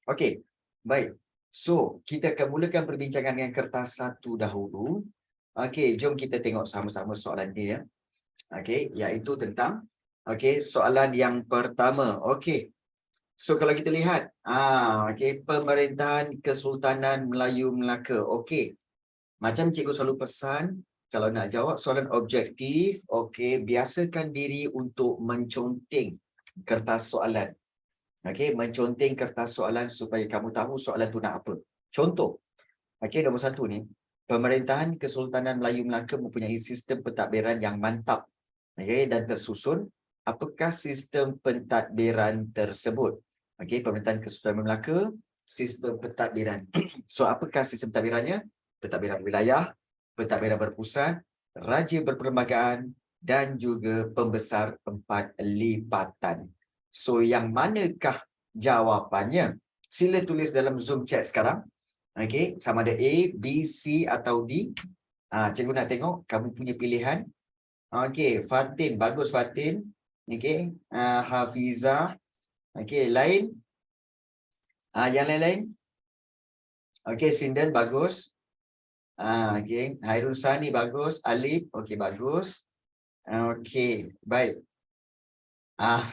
Okey, baik. So, kita akan mulakan perbincangan dengan kertas satu dahulu. Okey, jom kita tengok sama-sama soalan dia, ya. Okey, iaitu tentang soalan yang pertama. Okey. So, kalau kita lihat, okey, Pemerintahan Kesultanan Melayu Melaka. Okey. Macam cikgu selalu pesan, kalau nak jawab soalan objektif, okey, biasakan diri untuk menconteng kertas soalan. Okey, menconteng kertas soalan supaya kamu tahu soalan tu nak apa. Contoh, okey, nombor satu ni, Pemerintahan Kesultanan Melayu Melaka mempunyai sistem pentadbiran yang mantap, okey, dan tersusun. Apakah sistem pentadbiran tersebut? Okey, Pemerintahan Kesultanan Melaka, sistem pentadbiran. So, apakah sistem pentadbirannya? Pentadbiran wilayah, pentadbiran berpusat, raja berperlembagaan dan juga pembesar empat lipatan. So, yang manakah jawapannya? Sila tulis dalam Zoom chat sekarang. Okey, sama ada A, B, C atau D. Cikgu nak tengok kamu punya pilihan. Okey, Fatin, bagus Fatin. Okey, Hafizah. Okey, lain? Yang lain-lain? Okey, Sinden, bagus. Okey, Hairul Sani, bagus. Alif, okey, bagus. Okey, baik.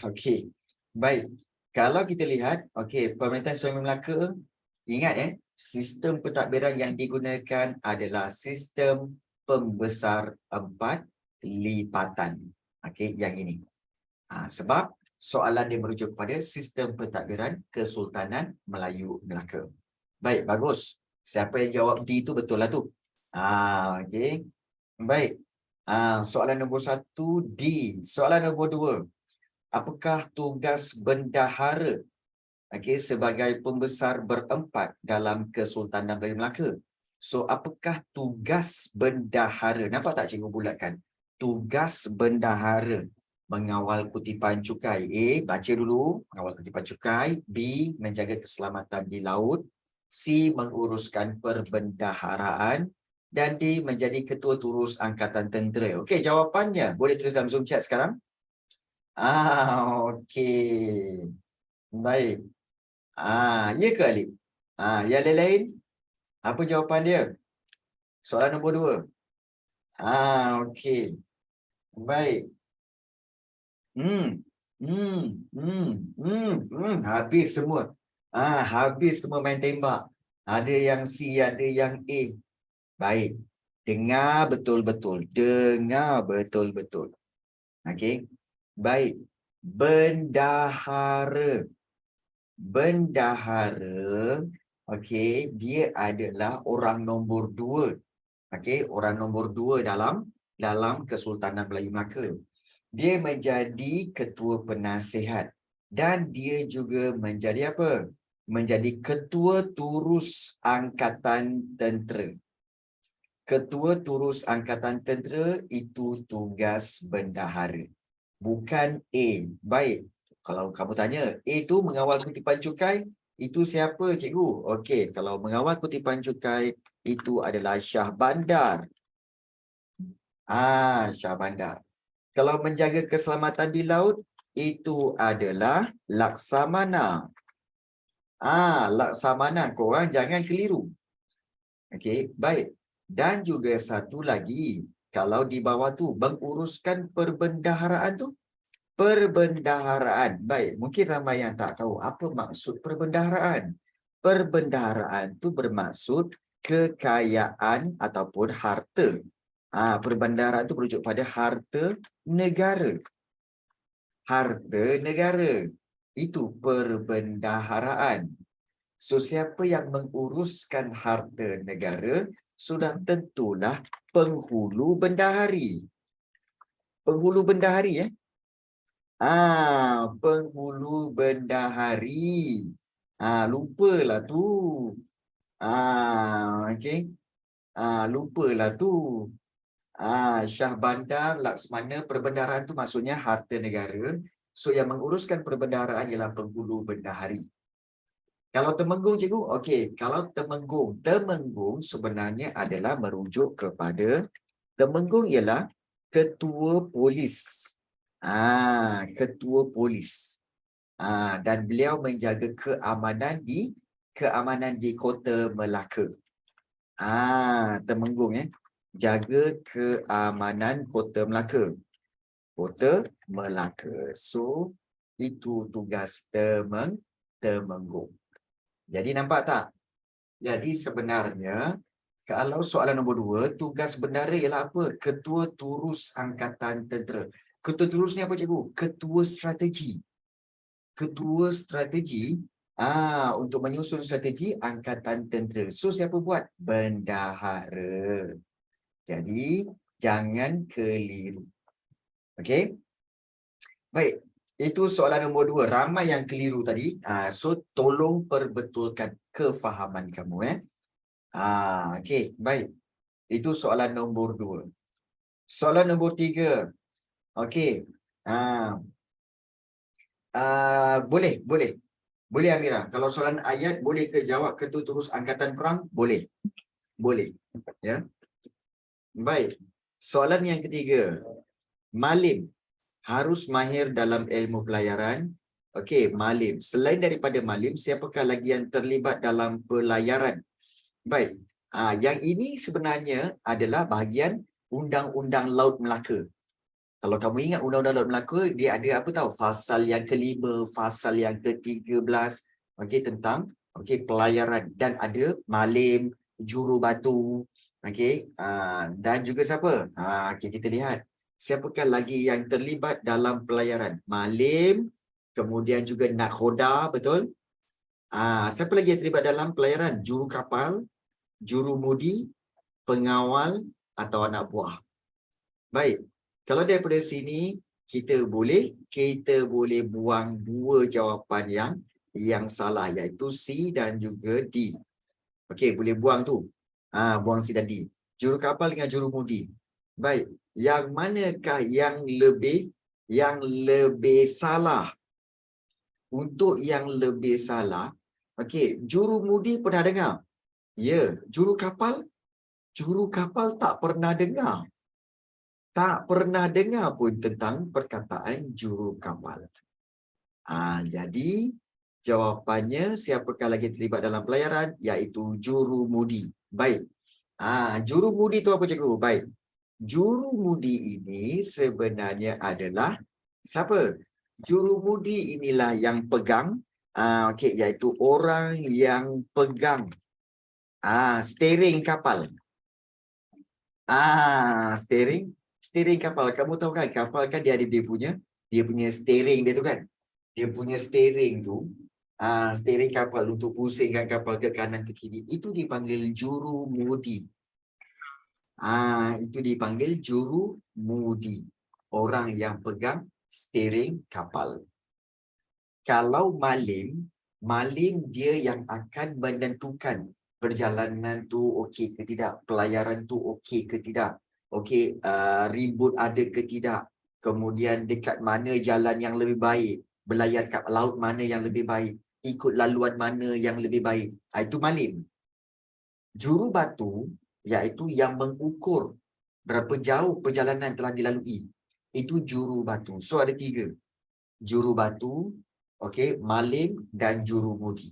Okey. Baik. Kalau kita lihat, okey, Pemerintahan Suami Melaka, ingat sistem pentadbiran yang digunakan adalah sistem pembesar empat lipatan. Okey, yang ini. Sebab soalan dia merujuk kepada sistem pentadbiran Kesultanan Melayu Melaka. Baik, bagus. Siapa yang jawab D tu betul lah tu. Okey. Baik. Soalan nombor 1 D. Soalan nombor 2. Apakah tugas bendahara sebagai pembesar berempat dalam Kesultanan Melayu Melaka? So, apakah tugas bendahara? Nampak tak cikgu bulatkan? Tugas bendahara mengawal kutipan cukai. A, baca dulu, mengawal kutipan cukai. B, menjaga keselamatan di laut. C, menguruskan perbendaharaan. Dan D, menjadi ketua turus Angkatan Tentera. Okey, jawapannya boleh tulis dalam Zoom chat sekarang. Okey. Baik. Ya ke Alif? Yang lain-lain? Apa jawapan dia? Soalan nombor 2. Okey. Baik. Habis semua. Habis semua main tembak. Ada yang C, ada yang A. Baik. Dengar betul-betul. Dengar betul-betul. Okey. Baik. Bendahara. Bendahara, okey, dia adalah orang nombor 2. Okey, orang nombor 2 dalam Kesultanan Melayu Melaka. Dia menjadi ketua penasihat dan dia juga menjadi apa? Menjadi ketua turus Angkatan Tentera. Ketua turus Angkatan Tentera itu tugas bendahara. Bukan A. Baik. Kalau kamu tanya, A itu mengawal kutipan cukai, itu siapa cikgu? Okey, kalau mengawal kutipan cukai, itu adalah Shah Bandar. Shah Bandar. Kalau menjaga keselamatan di laut, itu adalah Laksamana. Laksamana, korang jangan keliru. Okey, baik. Dan juga satu lagi, kalau di bawah tu, menguruskan perbendaharaan tu, perbendaharaan. Baik, mungkin ramai yang tak tahu apa maksud perbendaharaan. Perbendaharaan tu bermaksud kekayaan ataupun harta. Perbendaharaan tu merujuk pada harta negara. Harta negara. Itu perbendaharaan. So, siapa yang menguruskan harta negara, sudah tentulah penghulu bendahari. Penghulu bendahari, penghulu bendahari. Lupalah tu. Okey. Lupalah tu. Shah Bandar, Laksmana, perbendaharaan tu maksudnya harta negara. So, yang menguruskan perbendaharaan ialah penghulu bendahari. Kalau Temenggung, cikgu? Okey, kalau Temenggung. Temenggung sebenarnya adalah merujuk kepada Temenggung ialah ketua polis. Ketua polis. Dan beliau menjaga keamanan di Kota Melaka. Temenggung jaga keamanan Kota Melaka. Kota Melaka. So itu tugas Temenggung. Jadi nampak tak? Jadi sebenarnya kalau soalan nombor 2, tugas bendara ialah apa? Ketua Turus Angkatan Tentera. Ketua Turus ni apa cikgu? Ketua Strategi. Ketua Strategi untuk menyusun strategi Angkatan Tentera. So siapa buat? Bendahara. Jadi jangan keliru. Okey? Baik. Itu soalan nombor 2. Ramai yang keliru tadi. So tolong perbetulkan kefahaman kamu. Okey. Baik. Itu soalan nombor 2. Soalan nombor 3. Okey. Boleh. Boleh Amira. Kalau soalan ayat boleh ke jawab Ketua Turus Angkatan Perang? Boleh. Boleh. Ya. Baik. Soalan yang ketiga. Malim harus mahir dalam ilmu pelayaran. Okey, malim. Selain daripada malim, siapakah lagi yang terlibat dalam pelayaran? Baik. Yang ini sebenarnya adalah bahagian Undang-Undang Laut Melaka. Kalau kamu ingat Undang-Undang Laut Melaka, dia ada apa tahu? Fasal yang ke-5, fasal yang ke-13, okey, tentang pelayaran, dan ada malim, jurubatu, okey, dan juga siapa? Okey, kita lihat. Siapakah lagi yang terlibat dalam pelayaran? Malim, kemudian juga nakhoda, betul? Siapa lagi yang terlibat dalam pelayaran? Juru kapal, jurumudi, pengawal atau anak buah. Baik. Kalau daripada sini kita boleh buang 2 jawapan yang salah, iaitu C dan juga D. Okey, boleh buang tu. Buang C dan D. Juru kapal dengan jurumudi. Baik, yang manakah yang lebih salah? Untuk yang lebih salah, okey, jurumudi pernah dengar? Ya, juru kapal tak pernah dengar. Tak pernah dengar pun tentang perkataan juru kapal. Jadi jawapannya siapakah lagi terlibat dalam pelayaran? Iaitu jurumudi. Baik. Jurumudi tu apa cikgu? Baik. Jurumudi ini sebenarnya adalah siapa? Jurumudi inilah yang pegang, okey, iaitu orang yang pegang steering kapal. Steering kapal. Kamu tahu kan kapal kan dia ada dia punya steering dia tu kan. Dia punya steering tu, steering kapal untuk pusingkan kapal ke kanan ke kiri. Itu dipanggil jurumudi. Itu dipanggil jurumudi. Orang yang pegang steering kapal. Kalau malim dia yang akan menentukan perjalanan tu okey ke tidak, pelayaran tu okey ke tidak, okey, ribut ada ke tidak, kemudian dekat mana jalan yang lebih baik, berlayar kat laut mana yang lebih baik, ikut laluan mana yang lebih baik. Itu malim. Jurubatu iaitu yang mengukur berapa jauh perjalanan telah dilalui. Itu jurubatu. So ada 3. Jurubatu, okey, malim dan jurumudi.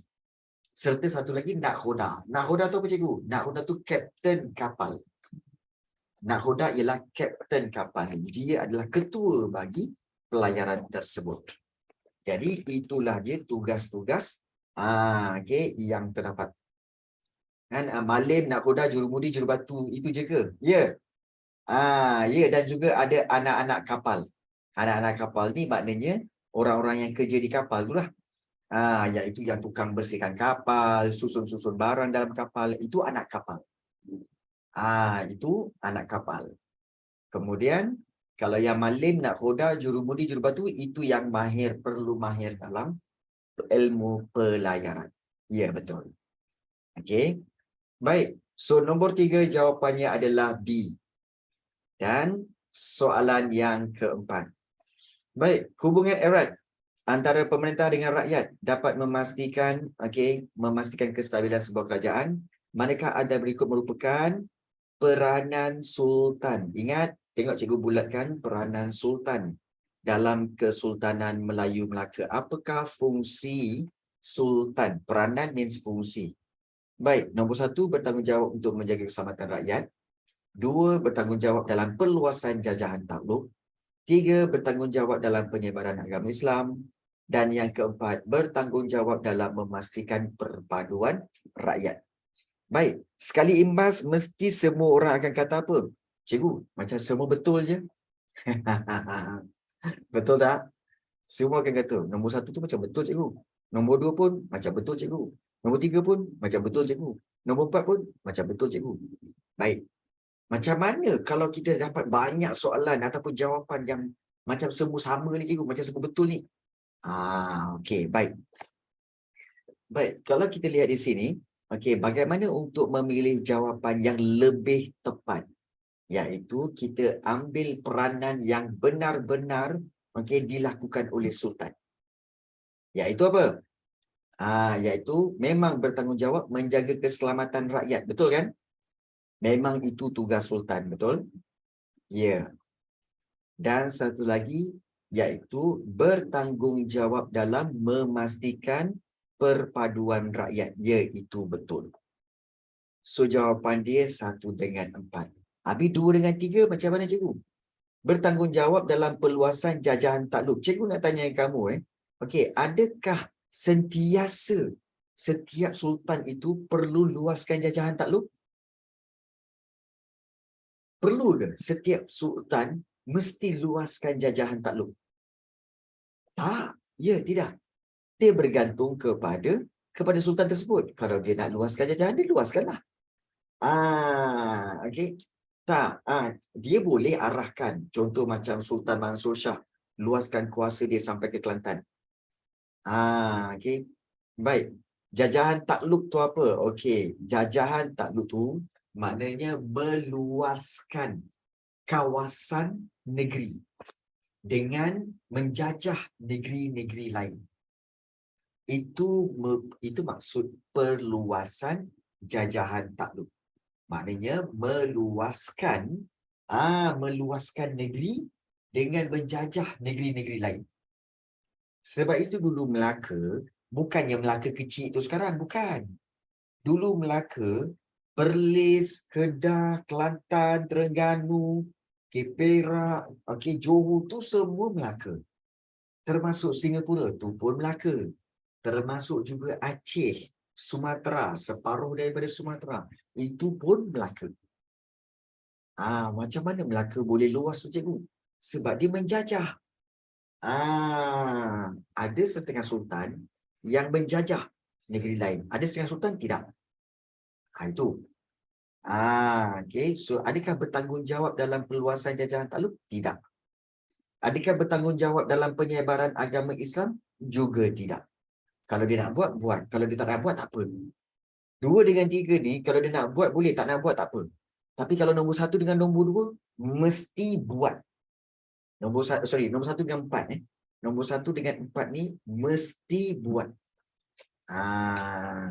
Serta satu lagi nakhoda. Nakhoda tu apa cikgu? Nakhoda tu kapten kapal. Nakhoda ialah kapten kapal. Dia adalah ketua bagi pelayaran tersebut. Jadi itulah dia tugas-tugas okey, yang terdapat. Kan malim, nakhoda, jurumudi, jurubatu itu je ke? Ya. Ya, dan juga ada anak-anak kapal. Anak-anak kapal ni maknanya orang-orang yang kerja di kapal tu lah. Iaitu yang tukang bersihkan kapal, susun-susun barang dalam kapal, itu anak kapal. Itu anak kapal. Kemudian kalau yang malim, nakhoda, jurumudi, jurubatu, itu yang perlu mahir dalam ilmu pelayaran. Ya, betul. Okey. Baik. So nombor 3 jawapannya adalah B. Dan soalan yang keempat. Baik, hubungan erat antara pemerintah dengan rakyat dapat memastikan kestabilan sebuah kerajaan. Manakah antara berikut merupakan peranan sultan? Ingat, tengok cikgu bulatkan peranan sultan dalam Kesultanan Melayu Melaka. Apakah fungsi sultan? Peranan means fungsi. Baik, nombor 1 bertanggungjawab untuk menjaga keselamatan rakyat. 2 bertanggungjawab dalam perluasan jajahan takluk. 3 bertanggungjawab dalam penyebaran agama Islam. Dan yang keempat, bertanggungjawab dalam memastikan perpaduan rakyat. Baik, sekali imbas mesti semua orang akan kata apa? Cikgu, macam semua betul je. Betul tak? Semua akan kata, nombor 1 tu macam betul cikgu. Nombor 2 pun macam betul cikgu. Nombor 3 pun macam betul cikgu. Nombor 4 pun macam betul cikgu. Baik. Macam mana kalau kita dapat banyak soalan ataupun jawapan yang macam semua sama ni cikgu, macam semua betul ni? Okey, baik. Baik, kalau kita lihat di sini, okey, bagaimana untuk memilih jawapan yang lebih tepat? Iaitu kita ambil peranan yang benar-benar dilakukan oleh sultan. Iaitu apa? Iaitu memang bertanggungjawab menjaga keselamatan rakyat. Betul kan? Memang itu tugas sultan, betul? Ya. Dan satu lagi, iaitu bertanggungjawab dalam memastikan perpaduan rakyat. Ya, itu betul. So, jawapan dia 1 dengan 4. Habis 2 dengan 3 macam mana cikgu? Bertanggungjawab dalam perluasan jajahan takluk. Cikgu nak tanya kamu, okey, adakah sentiasa setiap sultan itu perlu luaskan jajahan takluk? Perlu ke setiap sultan mesti luaskan jajahan takluk? Tak. Ya, tidak. Dia bergantung kepada sultan tersebut. Kalau dia nak luaskan jajahan, dia luaskanlah. Okey. Tak. Dia boleh arahkan. Contoh macam Sultan Mansur Shah luaskan kuasa dia sampai ke Kelantan. Okey. Baik. Jajahan takluk tu apa? Okey. Jajahan takluk tu maknanya meluaskan kawasan negeri dengan menjajah negeri-negeri lain. Itu maksud perluasan jajahan takluk. Maknanya meluaskan negeri dengan menjajah negeri-negeri lain. Sebab itu dulu Melaka, bukannya Melaka kecil tu sekarang, bukan. Dulu Melaka, Perlis, Kedah, Kelantan, Terengganu, Perak, Johor tu semua Melaka. Termasuk Singapura tu pun Melaka. Termasuk juga Aceh, Sumatera, separuh daripada Sumatera. Itu pun Melaka. Macam mana Melaka boleh luas tu cikgu? Sebab dia menjajah. Ada setengah sultan yang menjajah negeri lain. Ada setengah sultan tidak. Itu. Okey. So, adakah bertanggungjawab dalam perluasan jajahan takluk? Tidak. Adakah bertanggungjawab dalam penyebaran agama Islam? Juga tidak. Kalau dia nak buat, buat. Kalau dia tak nak buat, tak apa. 2 dengan 3 ni, kalau dia nak buat, boleh. Tak nak buat, tak apa. Tapi kalau nombor 1 dengan nombor 2, mesti buat. Nombor 1 dengan 4. Nombor 1 dengan 4 ni, mesti buat.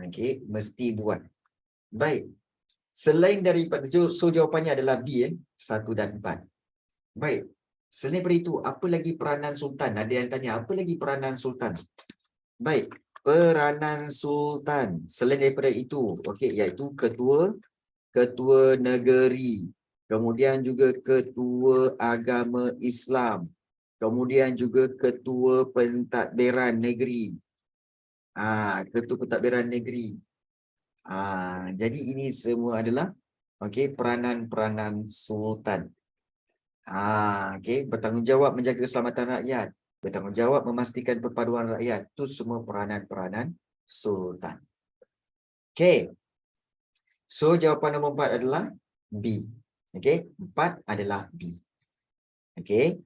Okey, mesti buat. Baik. Selain daripada, so jawapannya adalah B, 1 dan 4. Baik. Selain daripada itu, apa lagi peranan sultan? Ada yang tanya, apa lagi peranan sultan? Baik. Peranan sultan. Selain daripada itu, okey, iaitu ketua negeri. Kemudian juga ketua agama Islam. Kemudian juga ketua pentadbiran negeri. Ketua pentadbiran negeri. Jadi ini semua adalah peranan-peranan sultan. Bertanggungjawab menjaga keselamatan rakyat, bertanggungjawab memastikan perpaduan rakyat. Itu semua peranan-peranan sultan. Okey. So jawapan nombor 4 adalah B. Okey, 4 adalah B. Okey.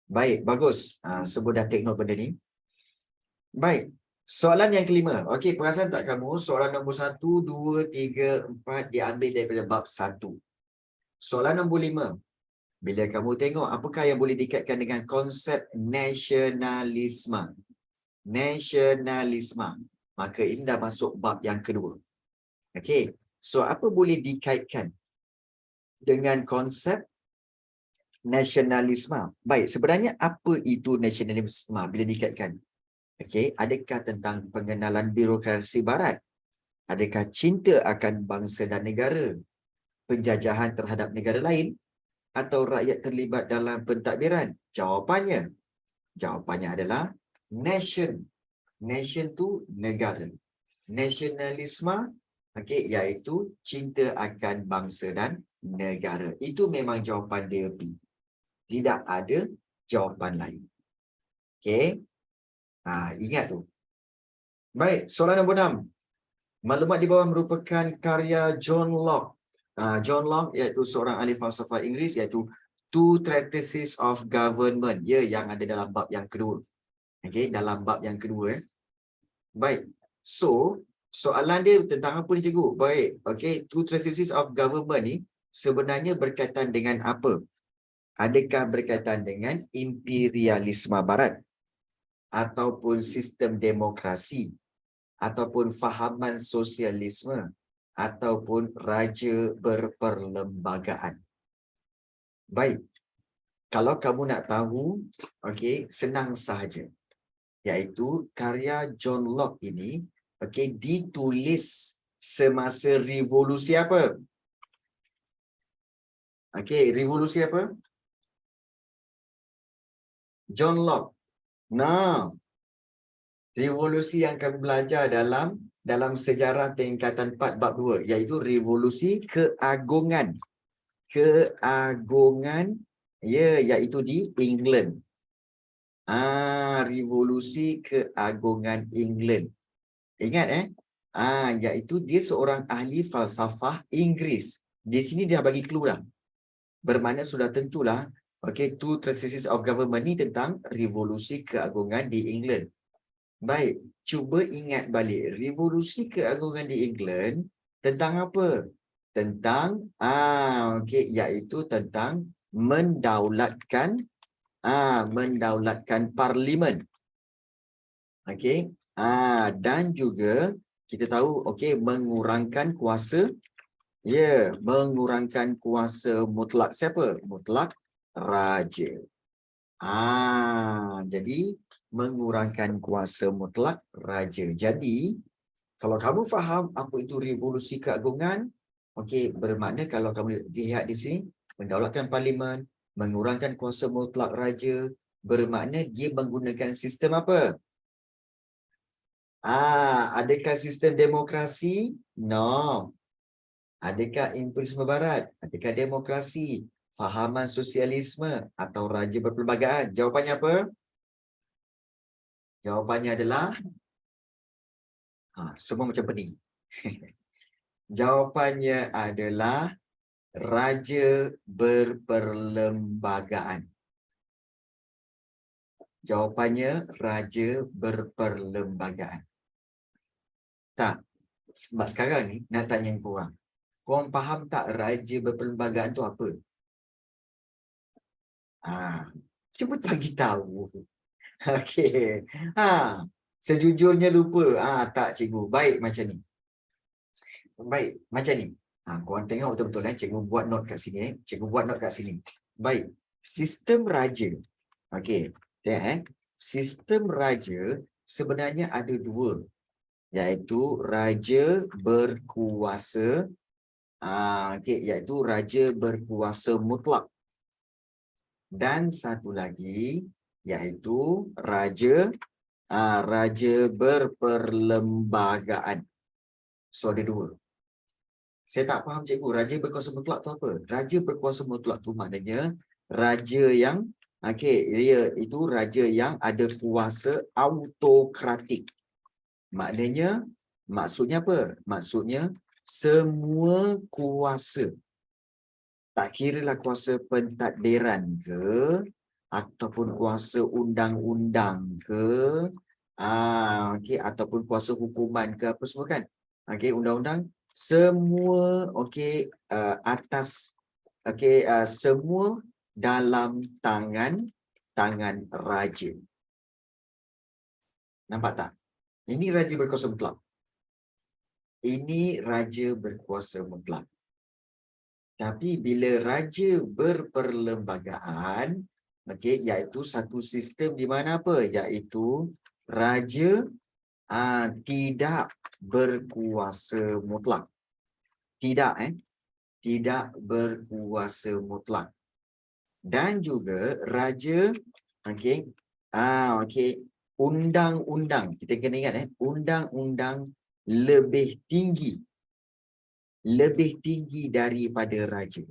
Baik, bagus. Sebut dah take note benda ni. Baik. Soalan yang kelima. Okey, perasan tak kamu? Soalan nombor 1, 2, 3, 4 diambil daripada bab 1. Soalan nombor 5. Bila kamu tengok apakah yang boleh dikaitkan dengan konsep nasionalisme. Nasionalisme. Maka ini dah masuk bab yang kedua. Okey. So, apa boleh dikaitkan dengan konsep nasionalisme. Baik, sebenarnya apa itu nasionalisme bila dikaitkan? Okey, adakah tentang pengenalan birokrasi barat? Adakah cinta akan bangsa dan negara? Penjajahan terhadap negara lain? Atau rakyat terlibat dalam pentadbiran? Jawapannya adalah nation. Nation tu negara. Nasionalisme, okey, iaitu cinta akan bangsa dan negara. Itu memang jawapan dia B. Tidak ada jawapan lain. Okey. Ingat tu. Baik, soalan nombor 6. Maklumat di bawah merupakan karya John Locke. John Locke iaitu seorang ahli falsafah Inggeris, iaitu Two Treatises of Government. Ya, yang ada dalam bab yang kedua. Okey, dalam bab yang kedua. Baik. So, soalan dia tentang apa ni cikgu? Baik. Okey, Two Treatises of Government ni sebenarnya berkaitan dengan apa? Adakah berkaitan dengan imperialisme barat? Ataupun sistem demokrasi? Ataupun fahaman sosialisme? Ataupun raja berperlembagaan? Baik. Kalau kamu nak tahu, okey, senang sahaja. Iaitu karya John Locke ini, okey, ditulis semasa revolusi apa? Okey, revolusi apa? John Locke. Nah, revolusi yang kami belajar dalam sejarah tingkatan 4 bab 2, iaitu revolusi keagungan. Keagungan, ya, iaitu di England. Revolusi keagungan England. Ingat iaitu dia seorang ahli falsafah Inggeris. Di sini dia bagi clue dah. Bermakna sudah tentulah, okey, Two Treatises of Government ni tentang revolusi keagungan di England. Baik, cuba ingat balik revolusi keagungan di England tentang apa? Tentang okey, iaitu tentang mendaulatkan parlimen. Okey. Dan juga kita tahu, okey, mengurangkan kuasa, mengurangkan kuasa mutlak siapa? Mutlak raja. Jadi mengurangkan kuasa mutlak raja. Jadi kalau kamu faham apa itu revolusi keagungan, okey, bermakna kalau kamu lihat di sini, mendaulatkan parlimen, mengurangkan kuasa mutlak raja, bermakna dia menggunakan sistem apa? Adakah sistem demokrasi? No. Adakah imperialisme barat? Adakah demokrasi? Fahaman sosialisme atau raja berperlembagaan? Jawapannya apa? Jawapannya adalah semua macam pening. Jawapannya adalah raja berperlembagaan. Jawapannya raja berperlembagaan. Tak. Sebab sekarang ni nak tanya korang. Korang faham tak raja berperlembagaan tu apa? Cuba bagi tahu. Okey. Sejujurnya lupa. Tak cikgu. Baik macam ni. Baik, macam ni. Korang tengok betul-betul cikgu buat note kat sini. Cikgu buat note kat sini. Baik. Sistem raja. Okey. Tengok sistem raja sebenarnya ada dua. Iaitu raja berkuasa. Okey, iaitu raja berkuasa mutlak. Dan satu lagi iaitu raja berperlembagaan. So ada dua. Saya tak faham cikgu, raja berkuasa mutlak tu apa? Raja berkuasa mutlak tu maknanya raja yang itu raja yang ada kuasa autokratik. Maksudnya apa? Maksudnya semua kuasa, tak kiralah kuasa pentadbiran ke ataupun kuasa undang-undang ke, ataupun kuasa hukuman ke apa semua kan. Undang-undang semua atas semua dalam tangan raja. Nampak tak? Ini raja berkuasa mutlak. Ini raja berkuasa mutlak. Tapi bila raja berperlembagaan, okey, iaitu satu sistem di mana apa? Iaitu raja tidak berkuasa mutlak. Tidak tidak berkuasa mutlak. Dan juga raja okey okey undang-undang, kita kena ingat undang-undang lebih tinggi daripada raja.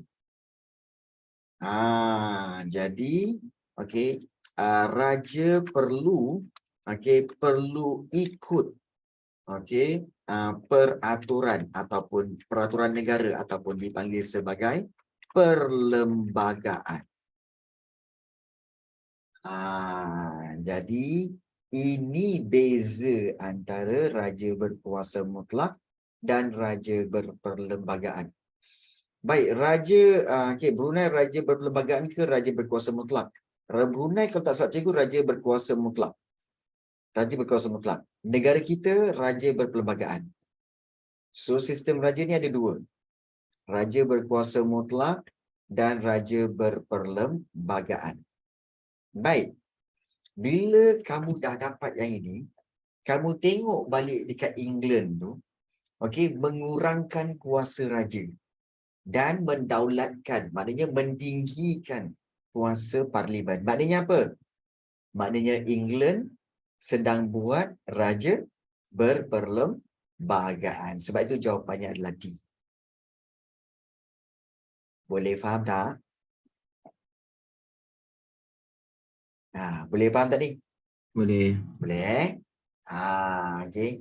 Jadi okey raja perlu ikut okey peraturan ataupun peraturan negara ataupun dipanggil sebagai perlembagaan. Jadi ini beza antara raja berkuasa mutlak dan raja berperlembagaan. Baik, raja Brunei raja berperlembagaan ke raja berkuasa mutlak? Brunei kalau tak salah cikgu raja berkuasa mutlak. Raja berkuasa mutlak. Negara kita raja berperlembagaan. So sistem raja ni ada dua. Raja berkuasa mutlak dan raja berperlembagaan. Baik. Bila kamu dah dapat yang ini, kamu tengok balik dekat England tu, okey, mengurangkan kuasa raja dan mendaulatkan, maknanya mentinggikan kuasa parlimen. Maknanya apa? Maknanya England sedang buat raja berperlembagaan. Sebab itu jawapannya adalah D. Boleh faham tak? Boleh faham tak ni? Boleh. Boleh okey.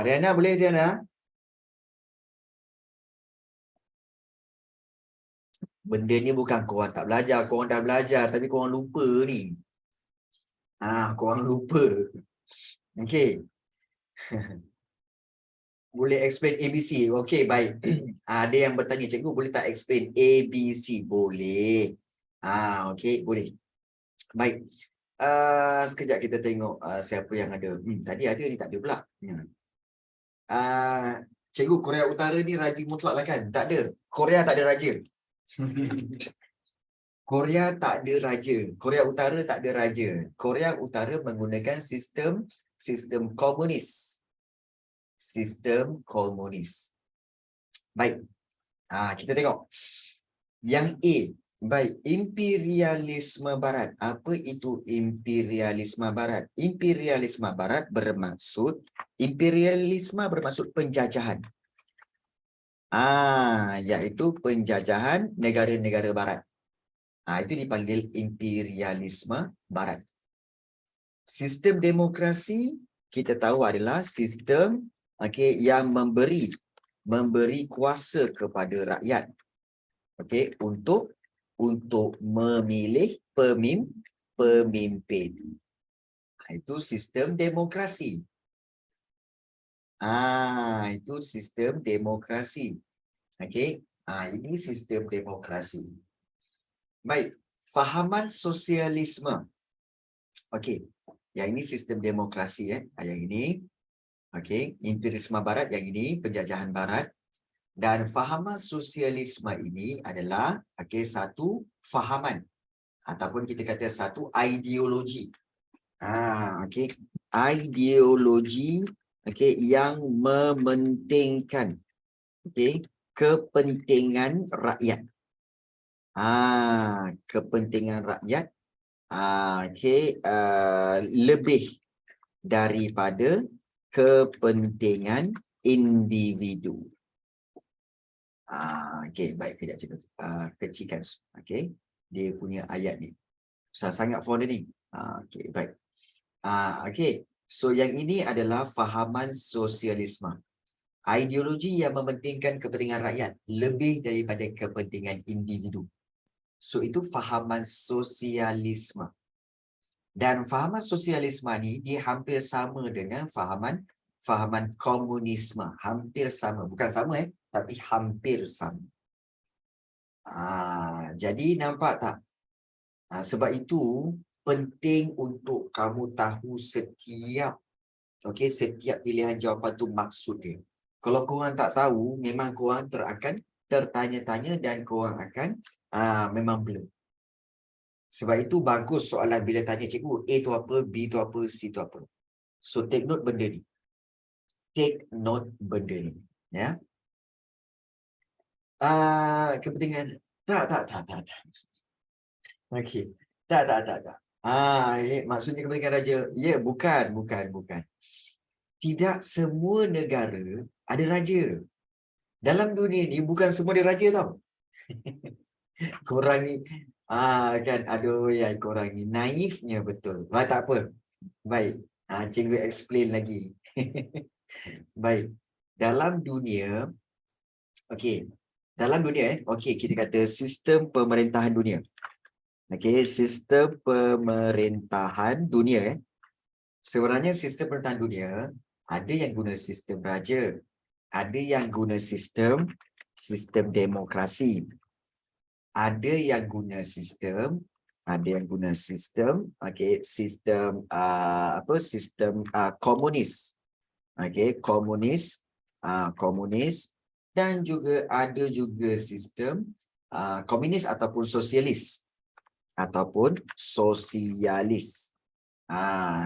Riana boleh, Riana? Benda ni bukan korang tak belajar, korang dah belajar tapi korang lupa ni. Korang lupa. Okey. Boleh explain ABC. Okey, baik. Ada yang bertanya, cikgu boleh tak explain ABC? Boleh. Okey, boleh. Baik. Sekejap kita tengok siapa yang ada. Tadi ada ni, tak ada pula. Cikgu, Korea Utara ni raja mutlak lah kan? Tak ada. Korea tak ada raja. Korea tak ada raja. Korea Utara tak ada raja. Korea Utara menggunakan sistem komunis. Sistem komunis. Baik. Kita tengok. Yang A. Baik. Imperialisme Barat. Apa itu imperialisme Barat? Imperialisme Barat bermaksud penjajahan. Iaitu penjajahan negara-negara Barat. Itu dipanggil imperialisme Barat. Sistem demokrasi kita tahu adalah sistem yang memberi kuasa kepada rakyat untuk memilih pemimpin. Itu sistem demokrasi. Itu sistem demokrasi. Ini sistem demokrasi. Baik, fahaman sosialisme. Yang ini sistem demokrasi yang ini. Imperialisme Barat yang ini penjajahan Barat. Dan fahaman sosialisme ini adalah satu fahaman ataupun kita kata satu ideologi. Ideologi yang mementingkan kepentingan rakyat. Kepentingan rakyat lebih daripada kepentingan individu. Baik, kejap cikgu kecilkan dia punya ayat ni. Susah sangat font dia ni. Baik. So yang ini adalah fahaman sosialisme. Ideologi yang mementingkan kepentingan rakyat lebih daripada kepentingan individu. So itu fahaman sosialisme. Dan fahaman sosialisme ni dia hampir sama dengan fahaman komunisme. Hampir sama. Bukan sama tapi hampir sama. Jadi nampak tak? Sebab itu penting untuk kamu tahu setiap pilihan jawapan tu maksud dia. Kalau korang tak tahu, memang korang akan tertanya-tanya dan korang akan memang belum. Sebab itu bagus soalan bila tanya cikgu, A tu apa, B tu apa, C tu apa. So take note benda ni. Take note benda ni. Ya. Kepentingan. Tak. Okey. Tak. Maksudnya kepentingan raja. Ya, bukan. Tidak semua negara ada raja. Dalam dunia ni bukan semua dia raja tau. Korang ni kan aduh ya korang ni naifnya betul. Tak apa. Baik. Cikgu explain lagi. Baik. Dalam dunia okey. Dalam dunia okey kita kata sistem pemerintahan dunia. Okey, sistem pemerintahan dunia sebenarnya sistem pemerintahan dunia ada yang guna sistem raja, ada yang guna sistem demokrasi. Ada yang guna sistem okey sistem komunis. Okey, komunis dan juga ada juga sistem komunis ataupun sosialis.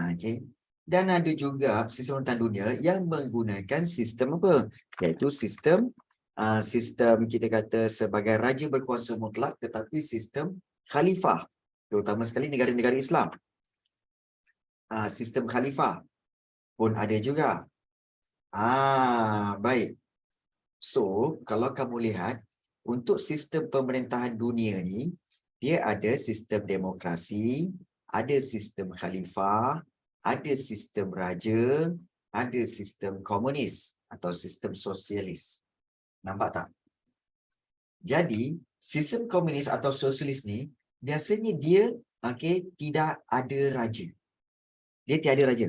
Okey. Dan ada juga sistem pemerintahan dunia yang menggunakan sistem apa? Iaitu sistem kita kata sebagai raja berkuasa mutlak tetapi sistem khalifah. Terutama sekali negara-negara Islam. Sistem khalifah pun ada juga. Baik. So, kalau kamu lihat untuk sistem pemerintahan dunia ni dia ada sistem demokrasi, ada sistem khalifah, ada sistem raja, ada sistem komunis atau sistem sosialis. Nampak tak? Jadi, sistem komunis atau sosialis ni biasanya dia tidak ada raja. Dia tiada raja.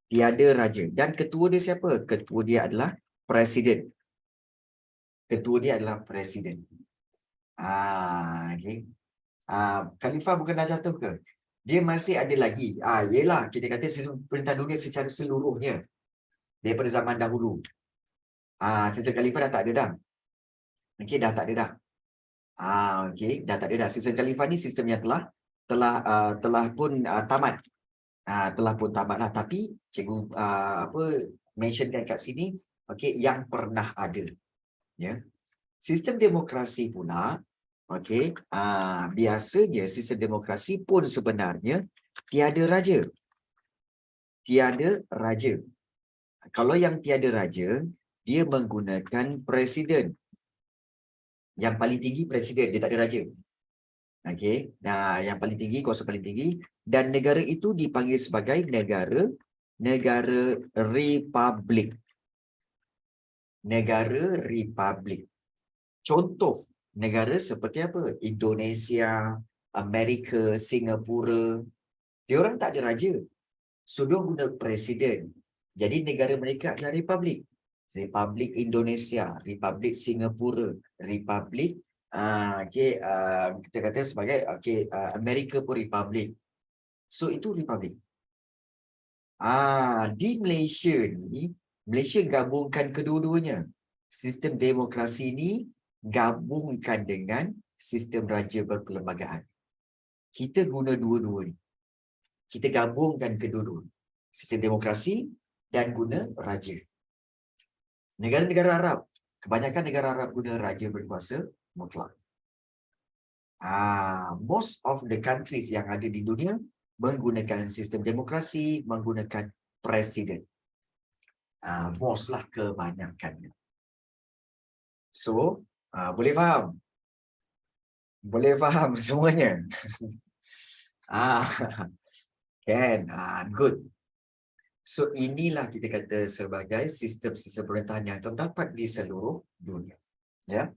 Tiada raja. Dan ketua dia siapa? Ketua dia adalah presiden. Okey. Khalifah bukan dah jatuh ke? Dia masih ada lagi. Yelah, kita kata sistem pemerintahan dunia secara seluruhnya. Daripada zaman dahulu. Sistem khalifah dah tak ada dah. Okey, dah tak ada dah. Okey, dah tak ada dah. Sistem khalifah ni sistem yang telah pun tamat. Telah pun tamat lah. Tapi cikgu mentionkan kat sini, okey, yang pernah ada. Ya. Sistem demokrasi pula, okey, biasanya sistem demokrasi pun sebenarnya tiada raja. Kalau yang tiada raja, dia menggunakan presiden. Yang paling tinggi presiden, dia tak ada raja. Okey, yang paling tinggi, kuasa paling tinggi, dan negara itu dipanggil sebagai negara republik. Negara republik. Contoh negara seperti apa? Indonesia, Amerika, Singapura. Diorang tak ada raja. So, diorang guna presiden. Jadi negara mereka adalah republik. Republik Indonesia, Republik Singapura, Republik kita kata sebagai Amerika pun republik. So itu republik. Di Malaysia ni, Malaysia gabungkan kedua-duanya. Sistem demokrasi ni gabungkan dengan sistem raja berperlembagaan. Kita guna dua-dua ni. Kita gabungkan kedua-dua. Sistem demokrasi dan guna raja. Negara-negara Arab, kebanyakan negara Arab guna raja berkuasa mutlak. Most of the countries yang ada di dunia menggunakan sistem demokrasi, menggunakan presiden. Most lah kebanyakannya. So, boleh faham? Boleh faham semuanya? Kan? Good. So, inilah kita kata sebagai sistem-sistem pemerintahan yang terdapat di seluruh dunia. Ya.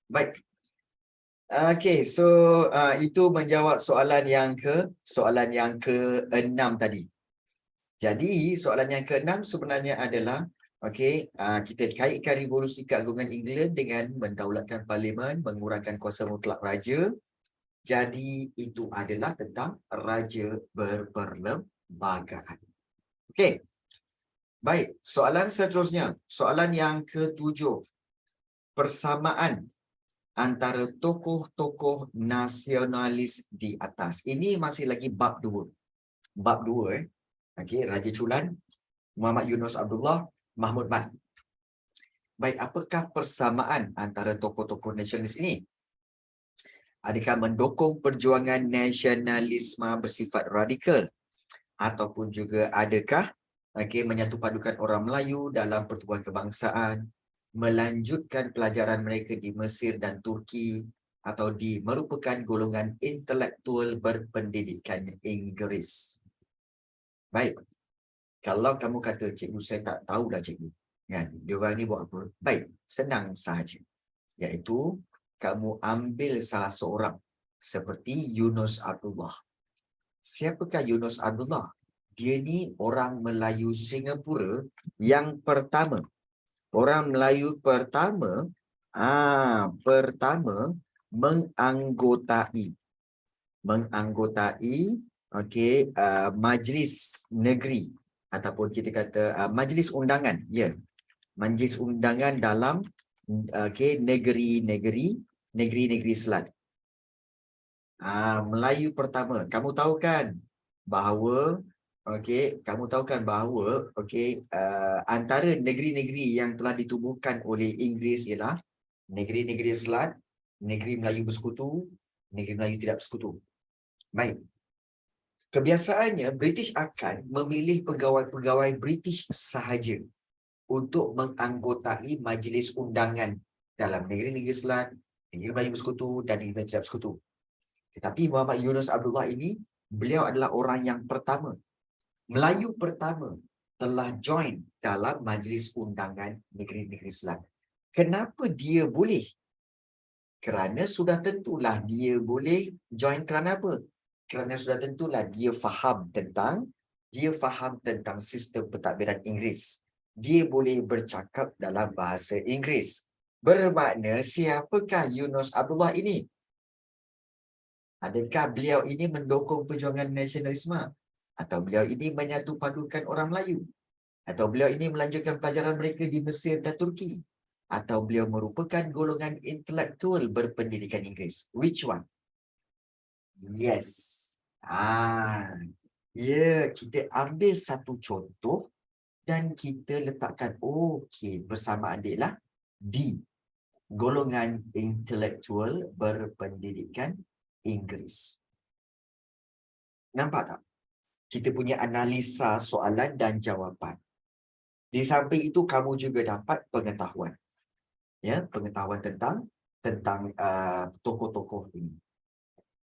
Baik. Okey, so itu menjawab soalan yang ke-6 tadi. Jadi, soalan yang ke-6 sebenarnya adalah kita kaitkan revolusi keagungan England dengan mendaulatkan parlimen, mengurangkan kuasa mutlak raja. Jadi, itu adalah tentang raja berperlembagaan. Okey. Baik, soalan seterusnya. Soalan yang ke-7. persamaan antara tokoh-tokoh nasionalis di atas. Ini masih lagi bab 2. Bab 2 Okey, Raja Chulan, Muhammad Yunus Abdullah, Mahmud Mat. Baik, apakah persamaan antara tokoh-tokoh nasionalis ini? Adakah mendukung perjuangan nasionalisme bersifat radikal? Ataupun juga adakah menyatu padukan orang Melayu dalam pertubuhan kebangsaan, melanjutkan pelajaran mereka di Mesir dan Turki, atau merupakan golongan intelektual berpendidikan Inggeris? Baik, kalau kamu kata, cikgu saya tak tahulah cikgu, kan? Dia orang ni buat apa? Baik, senang sahaja. Iaitu, kamu ambil salah seorang seperti Yunus Abdullah. Siapakah Yunus Abdullah? Dia ni orang Melayu Singapura yang pertama. Orang Melayu pertama menganggotai majlis negeri ataupun kita kata majlis undangan, ya. Majlis undangan dalam negeri-negeri Selat. Melayu pertama. Kamu tahu kan bahawa antara negeri-negeri yang telah ditubuhkan oleh Inggeris ialah negeri-negeri Selat, negeri Melayu Bersekutu, negeri Melayu Tidak Bersekutu. Baik. Kebiasaannya British akan memilih pegawai-pegawai British sahaja untuk menganggotai majlis undangan dalam negeri-negeri Selat, negeri Melayu Bersekutu dan negeri Melayu Tidak Bersekutu. Tetapi Muhammad Yunus Abdullah ini, beliau adalah orang yang pertama, Melayu pertama telah join dalam majlis undangan negeri-negeri Selat. Kenapa dia boleh? Kerana sudah tentulah dia boleh join kerana apa? Kerana sudah tentulah dia faham tentang sistem pentadbiran Inggeris. Dia boleh bercakap dalam bahasa Inggeris. Bermakna siapakah Yunus Abdullah ini? Adakah beliau ini mendukung perjuangan nasionalisme? Atau beliau ini menyatu padukan orang Melayu? Atau beliau ini melanjutkan pelajaran mereka di Mesir dan Turki? Atau beliau merupakan golongan intelektual berpendidikan Inggeris? Which one? Yes. Kita ambil satu contoh dan kita letakkan, persamaan dia lah di golongan intelektual berpendidikan Inggeris. Nampak tak? Kita punya analisa soalan dan jawapan. Di samping itu, kamu juga dapat pengetahuan. Ya, pengetahuan tentang tokoh-tokoh ini.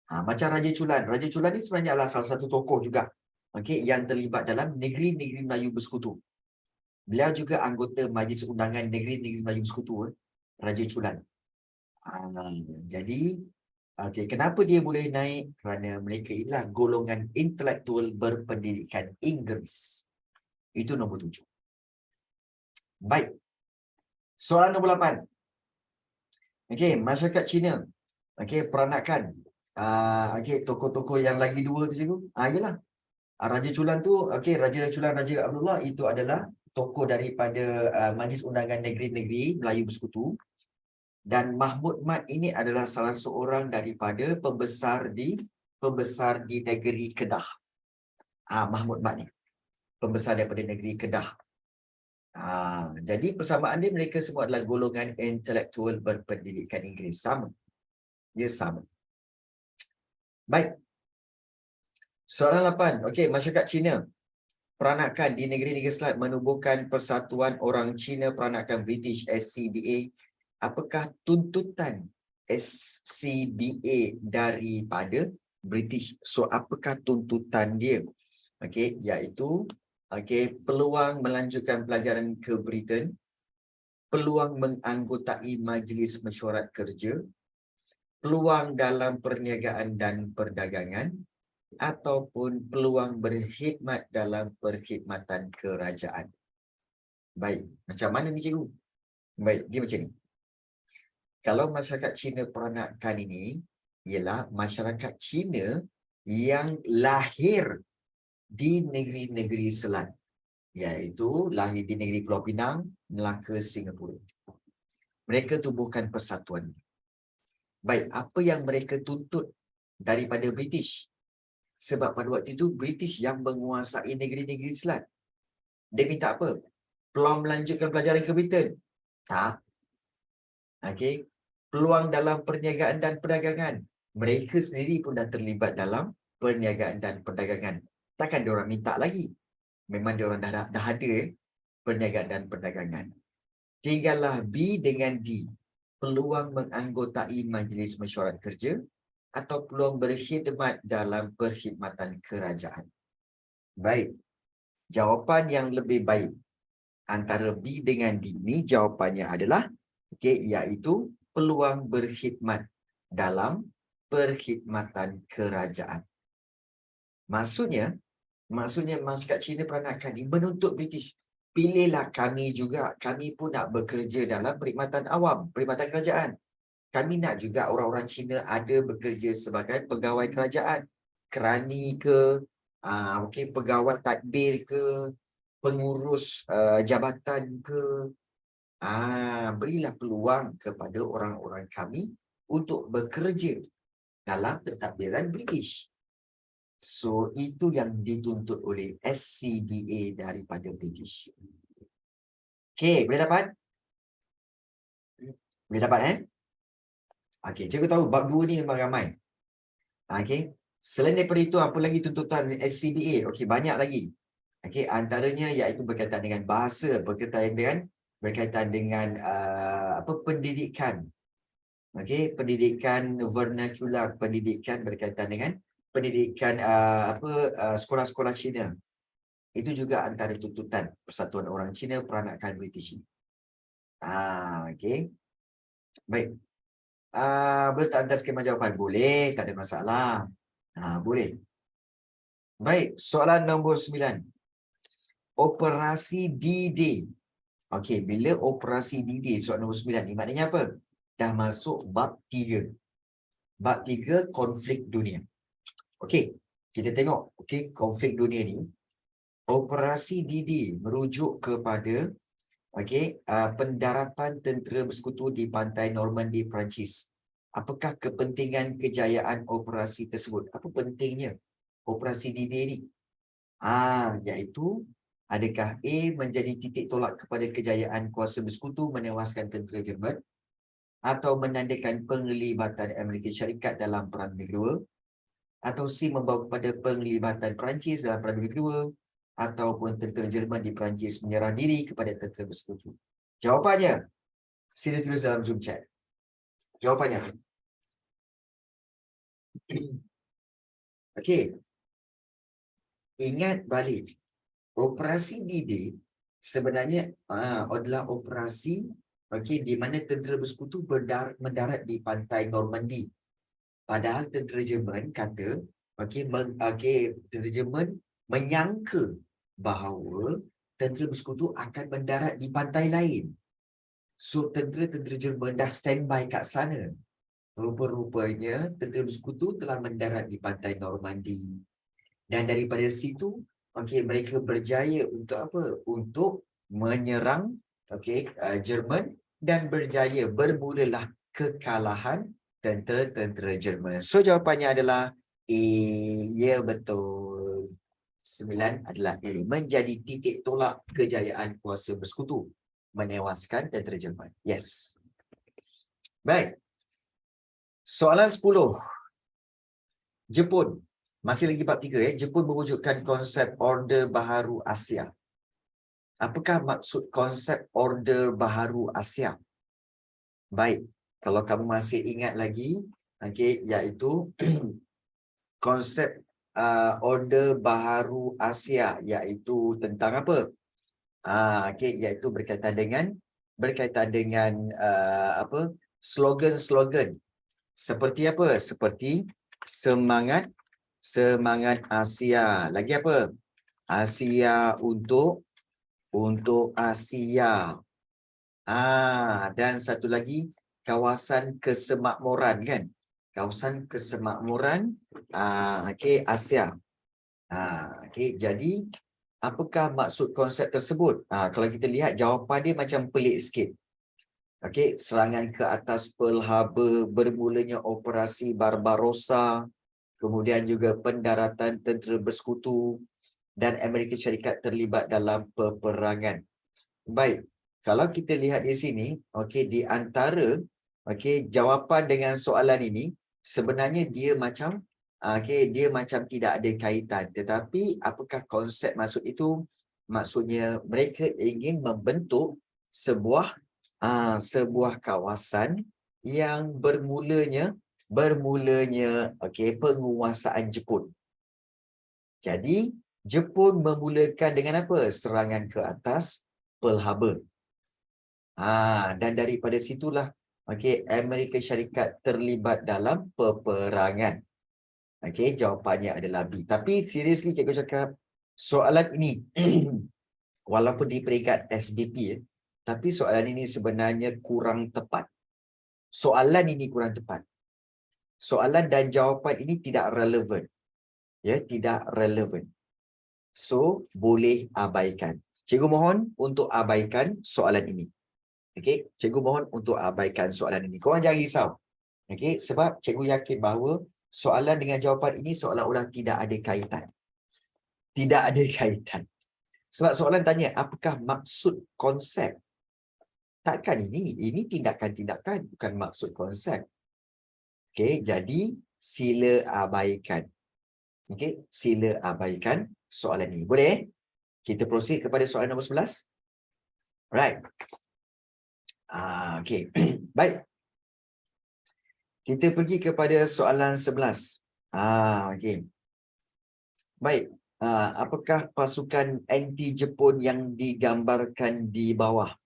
Macam Raja Chulan. Raja Chulan ni sebenarnya adalah salah satu tokoh juga, yang terlibat dalam negeri-negeri Melayu Bersekutu. Beliau juga anggota Majlis Undangan Negeri-Negeri Melayu Bersekutu, Raja Chulan. Jadi, kenapa dia boleh naik? Kerana mereka ialah golongan intelektual berpendidikan Inggeris. Itu nombor 7. Baik. Soalan nombor 8. Masyarakat Cina. Peranakan. Tokoh-tokoh yang lagi 2 tu cikgu. Ialah. Raja Chulan tu, Raja Chulan, Raja Abdullah itu adalah tokoh daripada Majlis Undangan Negeri-Negeri Melayu Bersekutu. Dan Mahmud Mat ini adalah salah seorang daripada pembesar di negeri Kedah. Mahmud Mat ni pembesar daripada negeri Kedah. Jadi persamaan dia, mereka semua adalah golongan intelektual berpendidikan Inggeris. Sama. Dia sama. Baik. Soalan 8. Masyarakat Cina peranakan di negeri-negeri Selat menubuhkan Persatuan Orang Cina Peranakan British SCBA. Apakah tuntutan SCBA daripada British? So, apakah tuntutan dia? Iaitu peluang melanjutkan pelajaran ke Britain, peluang menganggotai Majlis Mesyuarat Kerja, peluang dalam perniagaan dan perdagangan, ataupun peluang berkhidmat dalam perkhidmatan kerajaan. Baik, macam mana ni cikgu? Baik, dia macam ni. Kalau masyarakat Cina peranakan ini ialah masyarakat Cina yang lahir di negeri-negeri Selat, iaitu lahir di negeri Pulau Pinang, Melaka, Singapura. mereka tubuhkan persatuan. Baik, apa yang mereka tuntut daripada British? Sebab pada waktu itu British yang menguasai negeri-negeri Selat. Dia minta apa? Peluang melanjutkan pelajaran ke Britain? Tak. Okey. Peluang dalam perniagaan dan perdagangan. Mereka sendiri pun dah terlibat dalam perniagaan dan perdagangan. Takkan diorang minta lagi. Memang diorang dah ada perniagaan dan perdagangan. Tinggallah B dengan D. Peluang menganggotai Majlis Mesyuarat Kerja atau peluang berkhidmat dalam perkhidmatan kerajaan. Baik. Jawapan yang lebih baik antara B dengan D ni jawapannya adalah iaitu peluang berkhidmat dalam perkhidmatan kerajaan. Maksudnya masyarakat Cina peranakan ini menuntut British, pilihlah kami juga, kami pun nak bekerja dalam perkhidmatan awam, perkhidmatan kerajaan. Kami nak juga orang-orang Cina ada bekerja sebagai pegawai kerajaan, kerani ke, pegawai tadbir ke, pengurus jabatan ke. Berilah peluang kepada orang-orang kami untuk bekerja dalam pentadbiran British. So, itu yang dituntut oleh SCBA daripada British. Okey, boleh dapat? Boleh dapat, Okey, cikgu tahu bab 2 ni memang ramai. Okey, selain daripada itu, apa lagi tuntutan SCBA? Okey, banyak lagi. Okey, antaranya iaitu berkaitan dengan bahasa, berkaitan dengan pendidikan. Okey, pendidikan vernacular, pendidikan berkaitan dengan pendidikan sekolah-sekolah Cina. Itu juga antara tuntutan Persatuan Orang Cina Peranakan British. Okey. Baik. Boleh tak hantar skema jawapan? Boleh, tak ada masalah. Boleh. Baik, soalan nombor 9. Operasi D-Day. Okey, bila operasi D-Day soalan nombor 9 ni maknanya apa? Dah masuk bab 3. Bab 3 konflik dunia. Okey, kita tengok konflik dunia ni. Operasi D-Day merujuk kepada pendaratan tentera bersekutu di pantai Normandy, Perancis. Apakah kepentingan kejayaan operasi tersebut? Apa pentingnya operasi D-Day ni? Iaitu adakah A menjadi titik tolak kepada kejayaan kuasa bersekutu menewaskan tentera Jerman atau menandakan penglibatan Amerika Syarikat dalam Perang Dunia Kedua, atau C membawa kepada penglibatan Perancis dalam Perang Dunia Kedua, ataupun tentera Jerman di Perancis menyerah diri kepada tentera bersekutu? Jawapannya sila tulis dalam Zoom chat. Jawapannya. Okey. Ingat balik. Operasi D-Day sebenarnya adalah operasi di mana tentera bersekutu mendarat di pantai Normandy. Padahal tentera Jerman kata, tentera Jerman menyangka bahawa tentera bersekutu akan mendarat di pantai lain. So, tentera-tentera Jerman dah standby kat sana. Rupa-rupanya, tentera bersekutu telah mendarat di pantai Normandy. Dan daripada situ, mereka berjaya untuk apa? Untuk menyerang Jerman, dan berjaya bermulalah kekalahan tentera-tentera Jerman. So, jawapannya adalah A. Ya, betul. 9 adalah A. Menjadi titik tolak kejayaan kuasa bersekutu menewaskan tentera Jerman. Yes. Baik. Soalan 10. Jepun. Masih lagi bab 3. Jepun mewujudkan konsep Order Baharu Asia. Apakah maksud konsep Order Baharu Asia? Baik. Kalau kamu masih ingat lagi, iaitu konsep Order Baharu Asia iaitu tentang apa? Iaitu berkaitan dengan slogan-slogan. Seperti apa? Seperti semangat Asia. Lagi apa? Asia untuk Asia. Dan satu lagi, kawasan kesemakmuran, kan? Kawasan kesemakmuran Asia. Jadi apakah maksud konsep tersebut? Kalau kita lihat jawapan dia macam pelik sikit. Okey, serangan ke atas Pearl Harbor, bermulanya Operasi Barbarossa, kemudian juga pendaratan tentera bersekutu dan Amerika Syarikat terlibat dalam peperangan. Baik, kalau kita lihat di sini, okey, di antara jawapan dengan soalan ini sebenarnya dia macam dia macam tidak ada kaitan, tetapi apakah konsep maksud itu? Maksudnya mereka ingin membentuk sebuah sebuah kawasan yang bermulanya penguasaan Jepun. Jadi Jepun memulakan dengan apa? Serangan ke atas Pearl Harbor. Dan daripada situlah Amerika Syarikat terlibat dalam peperangan. Jawapannya adalah B. Tapi seriously cikgu cakap soalan ini walaupun di peringkat SBP tapi soalan ini sebenarnya kurang tepat. Soalan ini kurang tepat. Soalan dan jawapan ini tidak relevan. Ya, tidak relevan. So, boleh abaikan. Cikgu mohon untuk abaikan soalan ini. Okey, cikgu mohon untuk abaikan soalan ini. Korang jangan risau. Okey, sebab cikgu yakin bahawa soalan dengan jawapan ini seolah-olah tidak ada kaitan. Tidak ada kaitan. Sebab soalan tanya, apakah maksud konsep? Takkan ini tindakan-tindakan, bukan maksud konsep. Okey, jadi sila abaikan. Okey, sila abaikan soalan ini. Boleh? Kita proceed kepada soalan nombor 11. Right. Okey. Baik. Kita pergi kepada soalan 11. Okey. Baik. Apakah pasukan anti Jepun yang digambarkan di bawah?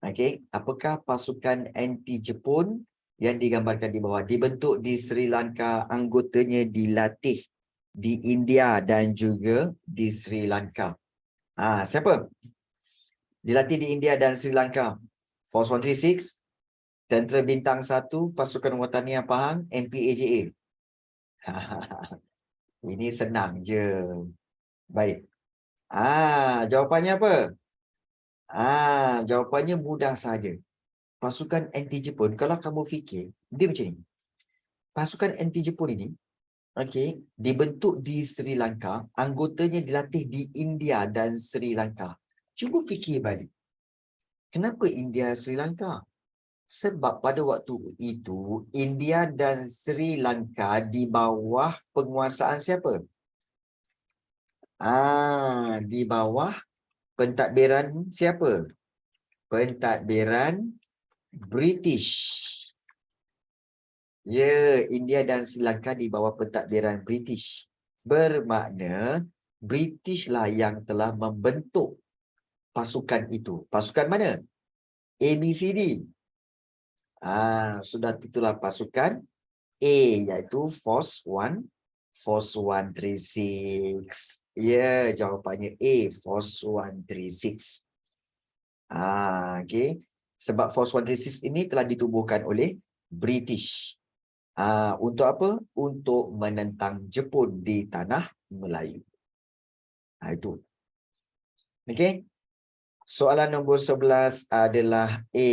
Okey, apakah pasukan anti Jepun yang digambarkan di bawah? Dibentuk di Sri Lanka, anggotanya dilatih di India dan juga di Sri Lanka. Siapa? Dilatih di India dan Sri Lanka. Force 136, Tentera Bintang 1, Pasukan Wataniah Pahang, MPAJA. Ini senang je. Baik. Jawapannya apa? Jawapannya mudah saja. Pasukan anti Jepun, kalau kamu fikir, dia macam ni. Pasukan anti Jepun ini, dibentuk di Sri Lanka, anggotanya dilatih di India dan Sri Lanka. Cuba fikir balik. Kenapa India Sri Lanka? Sebab pada waktu itu, India dan Sri Lanka di bawah penguasaan siapa? Di bawah pentadbiran siapa? Pentadbiran British. Ya, India dan Sri Lanka di bawah pentadbiran British. Bermakna British lah yang telah membentuk pasukan itu. Pasukan mana? ABCD. Sudah itulah pasukan A, iaitu Force 136. Ya, jawapannya A, Force 136. Okey. Sebab Force 136 ini telah ditubuhkan oleh British. Untuk apa? Untuk menentang Jepun di tanah Melayu. Itu. Okey. Soalan nombor 11 adalah A.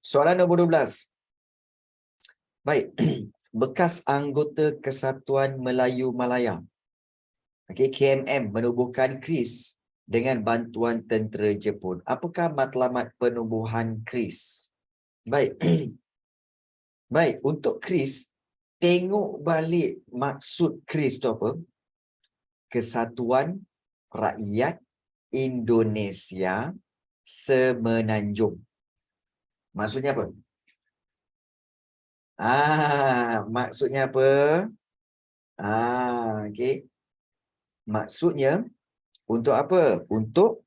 Soalan nombor 12. Baik. Bekas anggota Kesatuan Melayu Malaya, KMM, menubuhkan KRIS dengan bantuan tentera Jepun. Apakah matlamat penubuhan KRIS? Baik. Baik, untuk KRIS, tengok balik maksud KRIS itu apa? Kesatuan Rakyat Indonesia Semenanjung. Maksudnya apa? Maksudnya apa? Okey. Maksudnya untuk apa? Untuk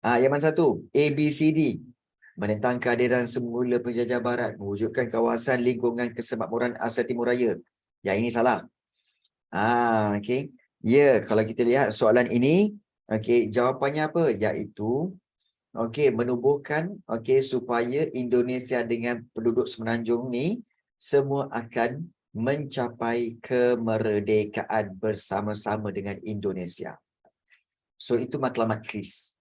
yang mana satu? ABCD. Menentang kehadiran semula penjajah barat, mewujudkan kawasan lingkungan kesemakmuran Asia Timur Raya. Yang ini salah. Okey. Ya, kalau kita lihat soalan ini, jawapannya apa? Iaitu menubuhkan supaya Indonesia dengan penduduk semenanjung ni semua akan mencapai kemerdekaan bersama-sama dengan Indonesia. So itu matlamat KRIS.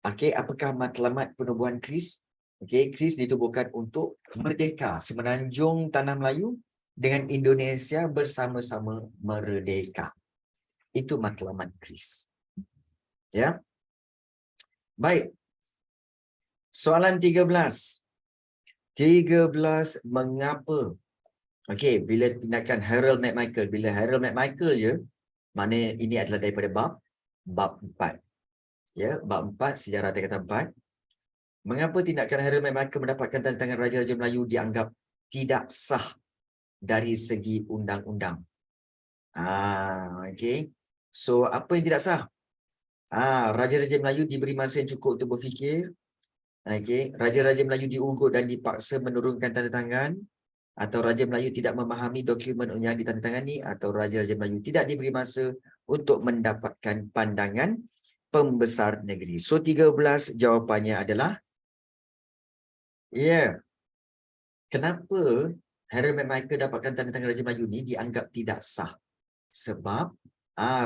Okey, apakah matlamat penubuhan KRIS? Okey, KRIS ditubuhkan untuk merdeka semenanjung tanah Melayu dengan Indonesia bersama-sama merdeka. Itu matlamat KRIS. Ya. Baik. Soalan 13. 13, mengapa? Okey, bila tindakan Harold McMichael, bila Harold McMichael je, mana ini adalah daripada bab 4. Ya, bab 4 sejarah tingkatan 4. Mengapa tindakan Harold McMichael mendapatkan tanda tangan Raja-Raja Melayu dianggap tidak sah dari segi undang-undang? Okey. So, apa yang tidak sah? Raja-Raja Melayu diberi masa yang cukup untuk berfikir. Okey, Raja-Raja Melayu diugut dan dipaksa menurunkan tanda tangan, atau Raja Melayu tidak memahami dokumen yang ditandatangani, atau Raja-Raja Melayu tidak diberi masa untuk mendapatkan pandangan pembesar negeri. So 13 jawapannya adalah Kenapa Harold McMichael dapatkan tanda tangan Raja Melayu ini dianggap tidak sah? Sebab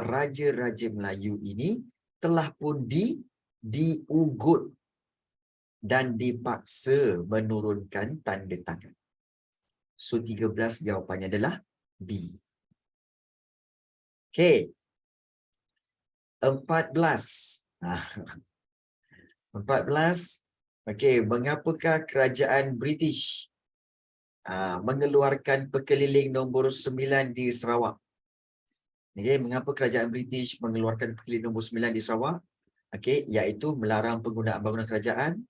Raja-Raja Melayu ini telah pun diugut dan dipaksa menurunkan tanda tangan. So 13 jawapannya adalah B. Okey. 14. 14. Okey, mengapakah kerajaan British mengeluarkan pekeliling nombor 9 di Sarawak? Okey, mengapa kerajaan British mengeluarkan pekeliling nombor 9 di Sarawak? Okey, iaitu melarang penggunaan bangunan kerajaan,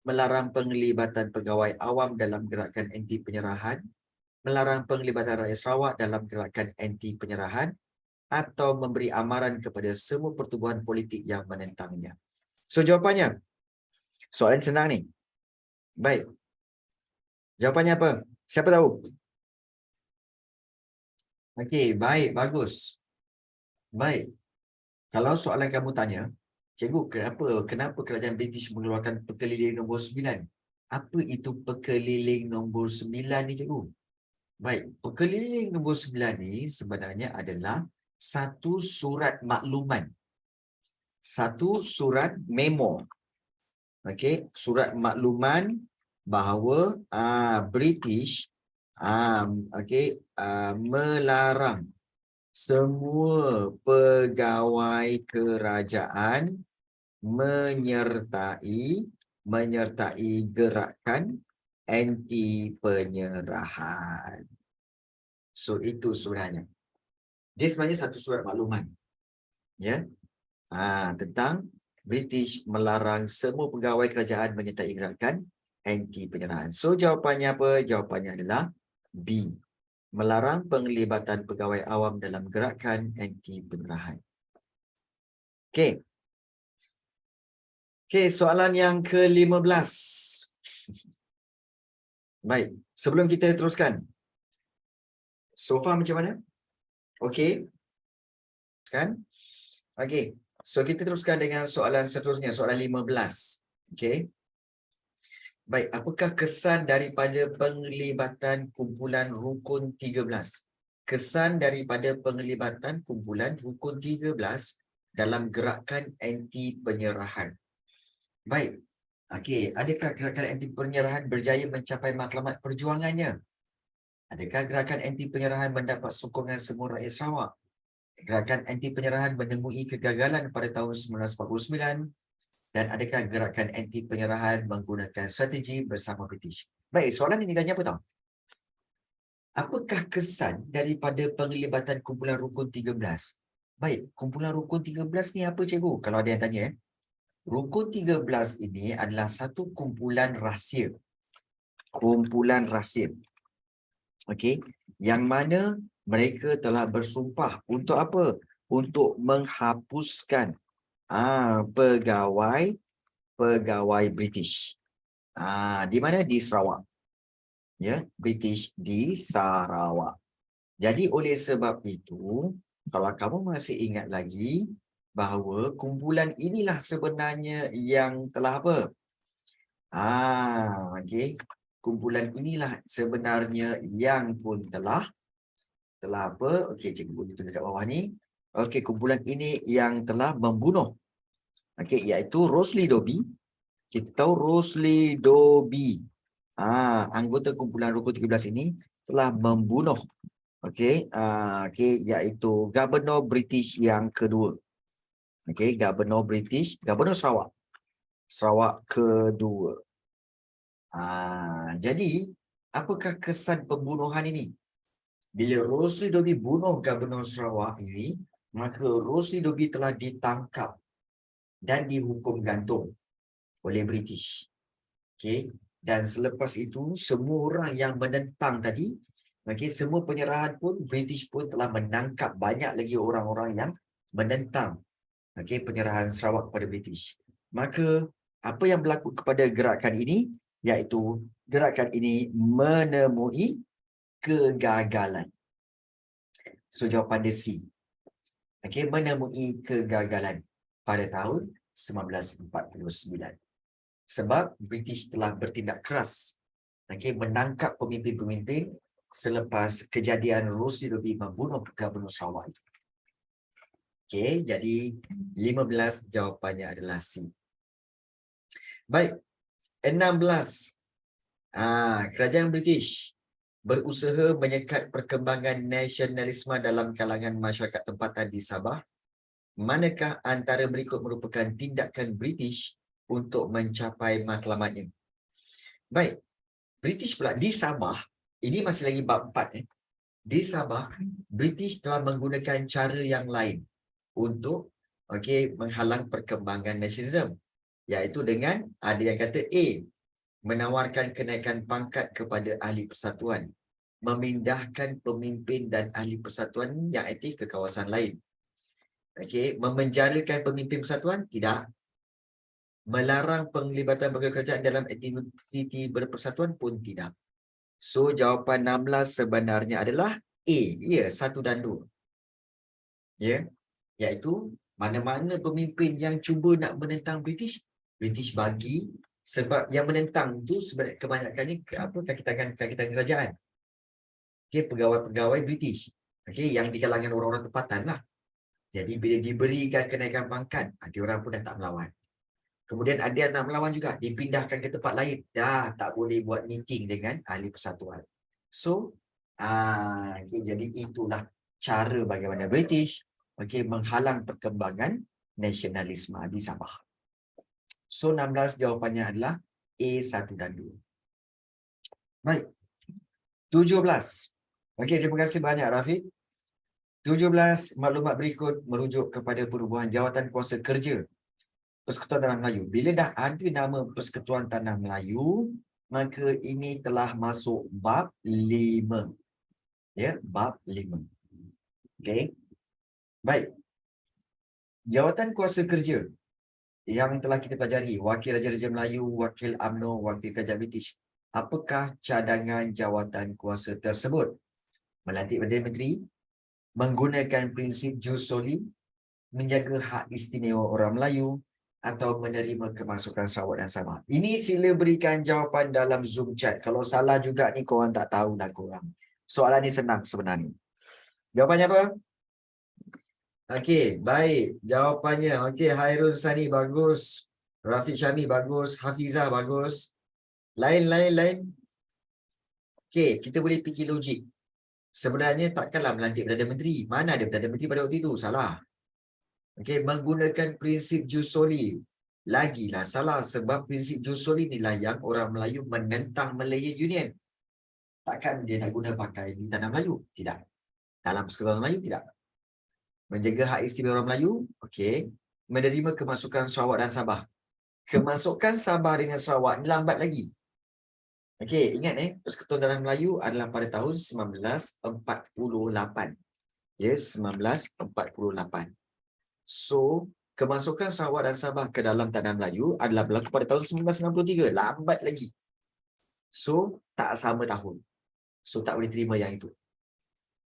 melarang penglibatan pegawai awam dalam gerakan anti penyerahan, melarang penglibatan rakyat Sarawak dalam gerakan anti penyerahan, atau memberi amaran kepada semua pertubuhan politik yang menentangnya. So jawapannya, soalan senang ni. Baik. Jawapannya apa? Siapa tahu? Okey, baik, bagus. Baik. Kalau soalan kamu tanya, cikgu, kenapa kerajaan British mengeluarkan pekeliling nombor 9? Apa itu pekeliling nombor 9 ni, cikgu? Baik, pekeliling nombor 9 ni sebenarnya adalah satu surat makluman. Satu surat memo. Okey, surat makluman bahawa British melarang semua pegawai kerajaan menyertai gerakan anti penyerahan. So itu sebenarnya. Dia sebenarnya satu surat makluman. Ya. Tentang British melarang semua pegawai kerajaan menyertai gerakan anti penyerahan. So jawapannya apa? Jawapannya adalah B. Melarang penglibatan pegawai awam dalam gerakan anti penyerahan. Okey. Okey, soalan yang ke-15. Baik, sebelum kita teruskan. So far macam mana? Okey. Kan? Okey. So kita teruskan dengan soalan seterusnya, soalan 15. Okey. Baik, apakah kesan daripada penglibatan kumpulan Rukun 13? Kesan daripada penglibatan kumpulan Rukun 13 dalam gerakan anti penyerahan. Baik. Okey, adakah gerakan anti penyerahan berjaya mencapai matlamat perjuangannya? Adakah gerakan anti penyerahan mendapat sokongan semua rakyat Sarawak? Gerakan anti penyerahan menemui kegagalan pada tahun 1949, dan adakah gerakan anti penyerahan menggunakan strategi bersama British? Baik, soalan ini tanya apa tahu? Apakah kesan daripada penglibatan kumpulan Rukun 13? Baik, kumpulan Rukun 13 ni apa, cikgu? Kalau ada yang tanya. Rukun 13 ini adalah satu kumpulan rahsia. Kumpulan rahsia. Okey, yang mana mereka telah bersumpah untuk apa? Untuk menghapuskan pegawai British. Di mana? Di Sarawak. Ya, British di Sarawak. Jadi oleh sebab itu, kalau kamu masih ingat lagi bahawa kumpulan inilah sebenarnya yang telah apa? Okey. Kumpulan inilah sebenarnya yang pun telah apa? Okey, cikgu boleh tulis kat bawah ni. Okey, kumpulan ini yang telah membunuh Okey, iaitu Rosli Dobi. Kita tahu Rosli Dobi, anggota kumpulan Rukun 13 ini telah membunuh iaitu Gubernur British yang kedua. Gubernur Sarawak kedua. Jadi apakah kesan pembunuhan ini? Bila Rosli Dobi bunuh Gubernur Sarawak ini, maka Rosli Dobi telah ditangkap dan dihukum gantung oleh British. Dan selepas itu semua orang yang menentang tadi, semua penyerahan pun British pun telah menangkap banyak lagi orang-orang yang menentang penyerahan Sarawak kepada British. Maka apa yang berlaku kepada gerakan ini, iaitu gerakan ini menemui kegagalan. So jawapan dia C. Menemui kegagalan pada tahun 1949. Sebab British telah bertindak keras menangkap pemimpin-pemimpin selepas kejadian Rosli Dobi membunuh Gubernur Sarawak itu. Jadi 15 jawapannya adalah C. Baik, 16. Kerajaan British berusaha menyekat perkembangan nasionalisme dalam kalangan masyarakat tempatan di Sabah. Manakah antara berikut merupakan tindakan British untuk mencapai matlamatnya? Baik, British pula di Sabah, ini masih lagi bab 4. Di Sabah, British telah menggunakan cara yang lain untuk menghalang perkembangan nasionalisme, iaitu dengan ada yang kata A, menawarkan kenaikan pangkat kepada ahli persatuan, memindahkan pemimpin dan ahli persatuan yang aktif ke kawasan lain. Memenjarakan pemimpin persatuan? Tidak. Melarang penglibatan pegawai kerajaan dalam aktiviti berpersatuan pun tidak. So, jawapan 16 sebenarnya adalah A. Ya, 1 dan 2. Iaitu mana-mana pemimpin yang cuba nak menentang British, British bagi, sebab yang menentang tu sebenarnya kebanyakannya kaki tangan kerajaan. Pegawai-pegawai British. Yang di kalangan orang-orang tempatan lah. Jadi bila diberikan kenaikan pangkat, dia orang pun dah tak melawan. Kemudian ada yang nak melawan juga, dipindahkan ke tempat lain. Dah tak boleh buat meeting dengan ahli persatuan. So, jadi itulah cara bagaimana British menghalang perkembangan nasionalisme di Sabah. So, 16 jawapannya adalah A, 1 dan 2. Baik. 17. Terima kasih banyak Rafiq. 17, maklumat berikut merujuk kepada perubahan jawatan kuasa kerja Persekutuan Tanah Melayu. Bila dah ada nama Persekutuan Tanah Melayu, maka ini telah masuk bab 5. Bab 5. Baik. Jawatan kuasa kerja yang telah kita pelajari, Wakil Raja-Raja Melayu, Wakil UMNO, Wakil Kerajaan British. Apakah cadangan jawatan kuasa tersebut? Melantik Perdana Menteri, menggunakan prinsip jus soli, menjaga hak istimewa orang Melayu, atau menerima kemasukan Sarawak dan Sabah. Ini sila berikan jawapan dalam Zoom chat. Kalau salah juga ni korang tak tahu dah korang. Soalan ni senang sebenarnya. Jawapannya apa? Baik. Jawapannya. Hairul Sani bagus. Rafiq Syami bagus. Hafizah bagus. Lain. Kita boleh fikir logik. Sebenarnya takkanlah melantik Perdana Menteri. Mana ada Perdana Menteri pada waktu itu? Salah. Menggunakan prinsip jus soli. Lagilah salah, sebab prinsip jus soli inilah yang orang Melayu menentang Malaya Union. Takkan dia nak guna pakai di Tanah Melayu? Tidak. Dalam Persekutuan Melayu? Tidak. Menjaga hak istimewa orang Melayu? Menerima kemasukan Sarawak dan Sabah. Kemasukan Sabah dengan Sarawak ni lambat lagi. Ingat Persekutuan Tanah Melayu adalah pada tahun 1948. 1948. So, kemasukan Sarawak dan Sabah ke dalam Tanah Melayu adalah berlaku pada tahun 1963. Lambat lagi. So, tak sama tahun. So, tak boleh terima yang itu.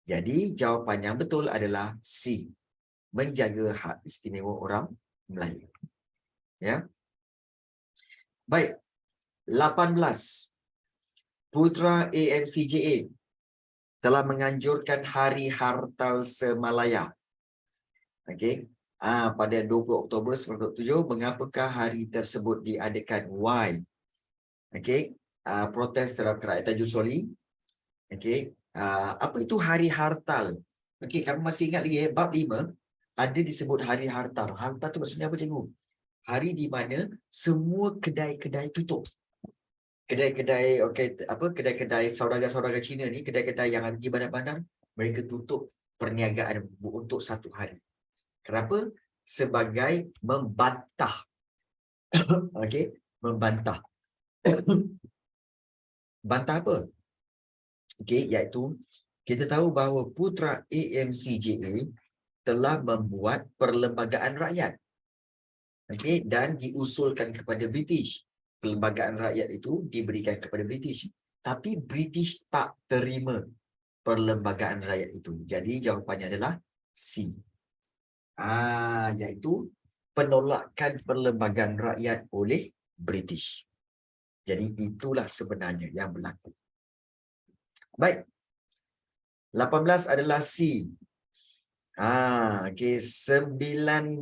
Jadi, jawapan yang betul adalah C. Menjaga hak istimewa orang Melayu. Baik. 18. Putra AMCJA telah menganjurkan Hari Hartal Semalaya. pada 20 Oktober 1947, mengapakah hari tersebut diadakan? Why? Okey, protes terhadap kerakyatan Jusoli. Okey, apa itu hari hartal? Okey, kamu masih ingat lagi bab 5 ada disebut hari hartal. Hartal tu maksudnya apa, cikgu? Hari di mana semua kedai-kedai tutup. Kedai-kedai, okey, kedai-kedai saudagar-saudagar Cina ni, kedai-kedai yang ada di bandar-bandar, mereka tutup perniagaan untuk satu hari. Kenapa? Sebagai membantah. Okey, membantah. Bantah apa? Okey, iaitu kita tahu bahawa Putra AMCJA telah membuat perlembagaan rakyat. Okey, dan diusulkan kepada British. Perlembagaan rakyat itu diberikan kepada British. Tapi British tak terima perlembagaan rakyat itu. Jadi jawapannya adalah C. Iaitu penolakan perlembagaan rakyat oleh British. Jadi itulah sebenarnya yang berlaku. Baik. 18 adalah C. Okey, 19.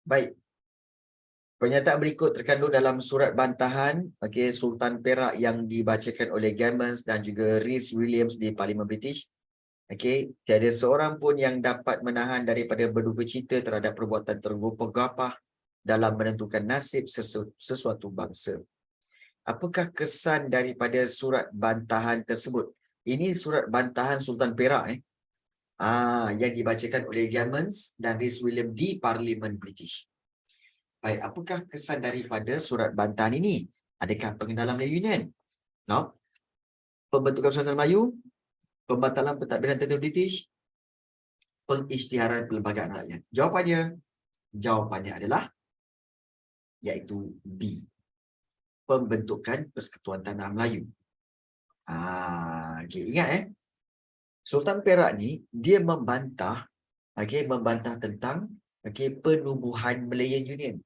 Baik. Pernyataan berikut terkandung dalam surat bantahan Sultan Perak yang dibacakan oleh Gamans dan juga Rhys Williams di Parlimen British. Tiada seorang pun yang dapat menahan daripada berduka cita terhadap perbuatan tergopah-gapah dalam menentukan nasib sesuatu bangsa. Apakah kesan daripada surat bantahan tersebut? Ini surat bantahan Sultan Perak yang dibacakan oleh Gamans dan Rhys Williams di Parlimen British. Baik, apakah kesan daripada surat bantahan ini? Adakah pengenalan Melayu Union? No. Pembentukan Persatuan Melayu? Pembatalan pentadbiran tentera British? Pengisytiharan perlembagaan rakyat? Jawapannya adalah iaitu B. Pembentukan Persekutuan Tanah Melayu. Ingat Sultan Perak ni dia membantah tentang penubuhan Malayan Union.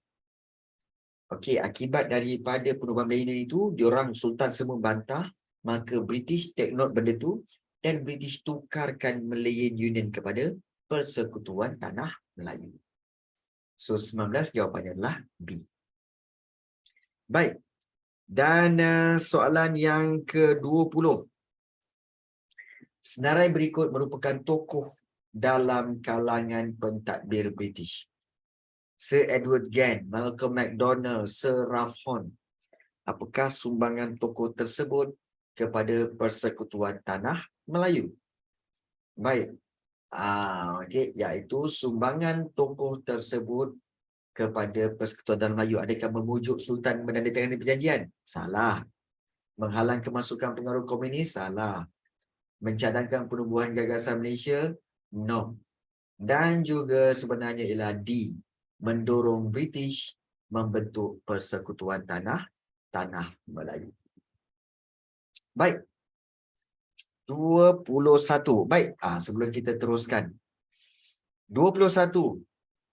Akibat daripada penubuhan Malayan Union itu, diorang Sultan semua bantah, maka British take note benda tu dan British tukarkan Malayan Union kepada Persekutuan Tanah Melayu. So 19 jawapannya adalah B. Baik. Dan soalan yang ke-20. Senarai berikut merupakan tokoh dalam kalangan pentadbir British. Sir Edward Gent, Malcolm MacDonald, Sir Ralph Horn. Apakah sumbangan tokoh tersebut kepada Persekutuan Tanah Melayu? Baik. Iaitu sumbangan tokoh tersebut kepada Persekutuan Tanah Melayu. Adakah memujuk Sultan menandatangani perjanjian? Salah. Menghalang kemasukan pengaruh komunis? Salah. Mencadangkan penubuhan gagasan Malaysia? No. Dan juga sebenarnya ialah D. Mendorong British membentuk Persekutuan Tanah Melayu. Baik. 21. Baik. Sebelum kita teruskan. 21.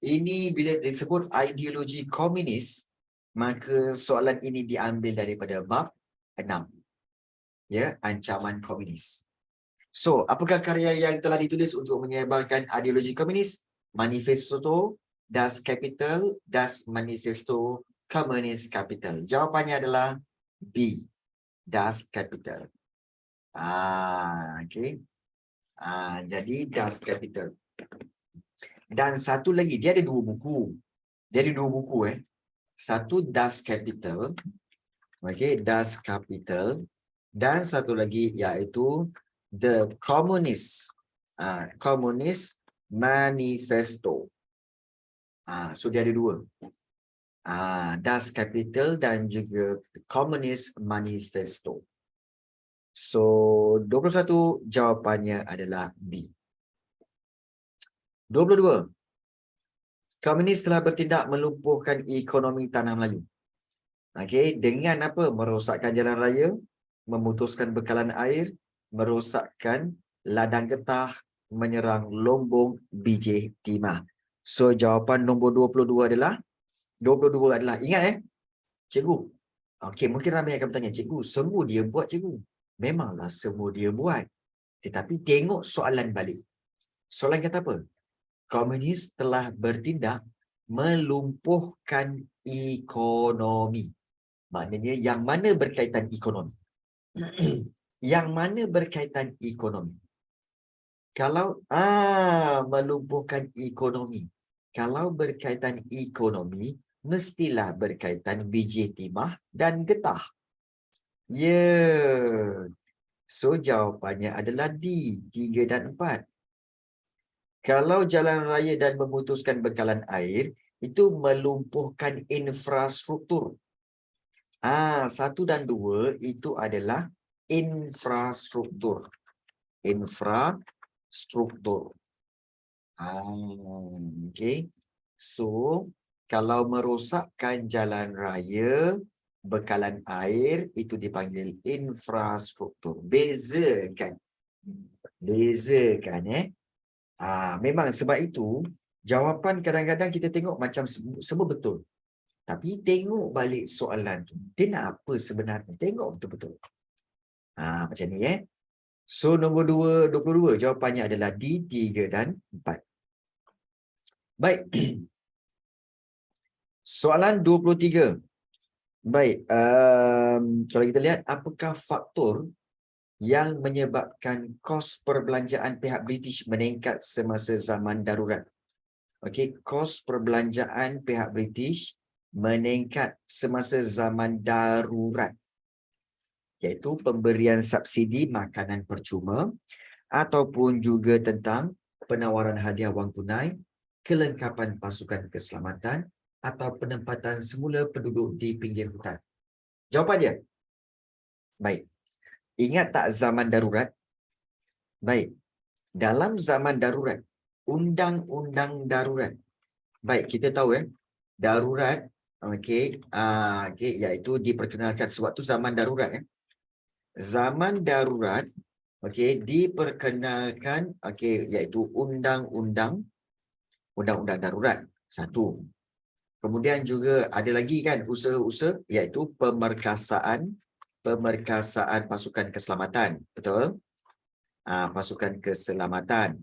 Ini bila disebut ideologi komunis, maka soalan ini diambil daripada bab 6. Ancaman komunis. So, apakah karya yang telah ditulis untuk menyebarkan ideologi komunis? Manifesto Das Kapital, Das Manifesto Kommunist Kapital. Jawapannya adalah B. Das Kapital. Jadi Das Kapital. Dan satu lagi, dia ada dua buku. Satu Das Kapital. Das Kapital. Dan satu lagi iaitu The Communist Manifesto. So dia ada dua. Das Kapital dan juga The Communist Manifesto. So 21 jawapannya adalah B. 22. Komunis telah bertindak melumpuhkan ekonomi tanah Melayu. Dengan apa? Merosakkan jalan raya, memutuskan bekalan air, merosakkan ladang getah, menyerang Lombong, Bijih, Timah. So jawapan nombor 22 adalah ingat cikgu. Mungkin ramai akan bertanya, cikgu, semua dia buat cikgu. Memanglah semua dia buat. Tetapi tengok soalan balik. Soalan kata apa? komunis telah bertindak melumpuhkan ekonomi. Maknanya yang mana berkaitan ekonomi? Yang mana berkaitan ekonomi? Kalau melumpuhkan ekonomi. Kalau berkaitan ekonomi, mestilah berkaitan biji timah dan getah. Ya. So jawapannya adalah D, 3 dan 4. Kalau jalan raya dan memutuskan bekalan air, itu melumpuhkan infrastruktur. 1 dan 2 itu adalah infrastruktur. Infrastruktur. Okay. So, kalau merosakkan jalan raya, bekalan air, itu dipanggil infrastruktur. Bezakan. Bezakan, memang sebab itu, jawapan kadang-kadang kita tengok macam semua betul. Tapi tengok balik soalan tu. Dia nak apa sebenarnya? Tengok betul-betul. Macam ni, So, nombor 22, jawapannya adalah D, 3 dan 4. Baik. Soalan 23. Baik. Kalau kita lihat, apakah faktor yang menyebabkan kos perbelanjaan pihak British meningkat semasa zaman darurat? Okey, kos perbelanjaan pihak British meningkat semasa zaman darurat, iaitu pemberian subsidi makanan percuma ataupun juga tentang penawaran hadiah wang tunai, kelengkapan pasukan keselamatan atau penempatan semula penduduk di pinggir hutan. Jawapan dia. Baik. Ingat tak zaman darurat? Baik. Dalam zaman darurat, undang-undang darurat. Baik, kita tahu darurat, okey, iaitu diperkenalkan sewaktu zaman darurat. Zaman darurat, okey, diperkenalkan, okey, iaitu undang-undang darurat. 1. Kemudian juga ada lagi kan usaha-usaha, iaitu pemerkasaan pasukan keselamatan. Betul? Pasukan keselamatan.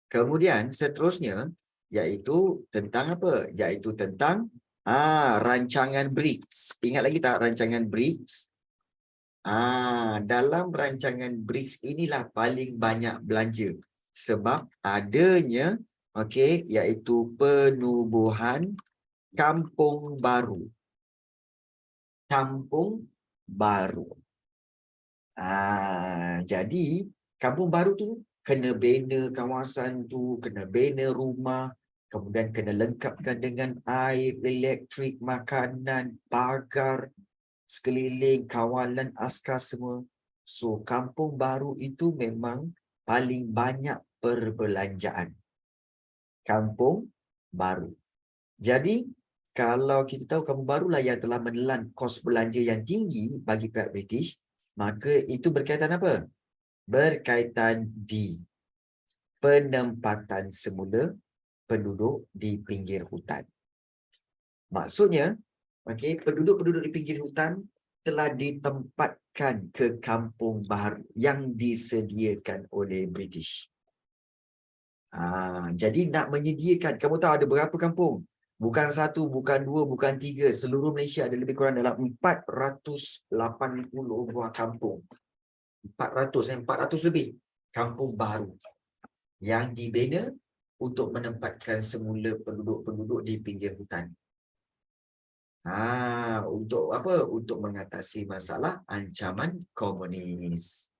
Kemudian seterusnya iaitu tentang apa? Iaitu tentang rancangan BRICS. Ingat lagi tak rancangan BRICS? Dalam rancangan BRICS inilah paling banyak belanja sebab adanya iaitu penubuhan kampung baru. Kampung baru. Jadi kampung baru tu kena bina kawasan tu, kena bina rumah, kemudian kena lengkapkan dengan air, elektrik, makanan, pagar, sekeliling, kawalan askar semua. So, kampung baru itu memang paling banyak perbelanjaan. Kampung baru. Jadi, kalau kita tahu kampung barulah yang telah menelan kos belanja yang tinggi bagi pihak British, maka itu berkaitan apa? Berkaitan di penempatan semula penduduk di pinggir hutan. Maksudnya, penduduk-penduduk di pinggir hutan telah ditempatkan ke kampung baru yang disediakan oleh British. Jadi nak menyediakan, kamu tahu ada berapa kampung? Bukan 1, bukan 2, bukan 3. Seluruh Malaysia ada lebih kurang dalam 480 buah kampung. 400 lebih kampung baru yang dibina untuk menempatkan semula penduduk-penduduk di pinggir hutan. Untuk apa? Untuk mengatasi masalah ancaman komunis.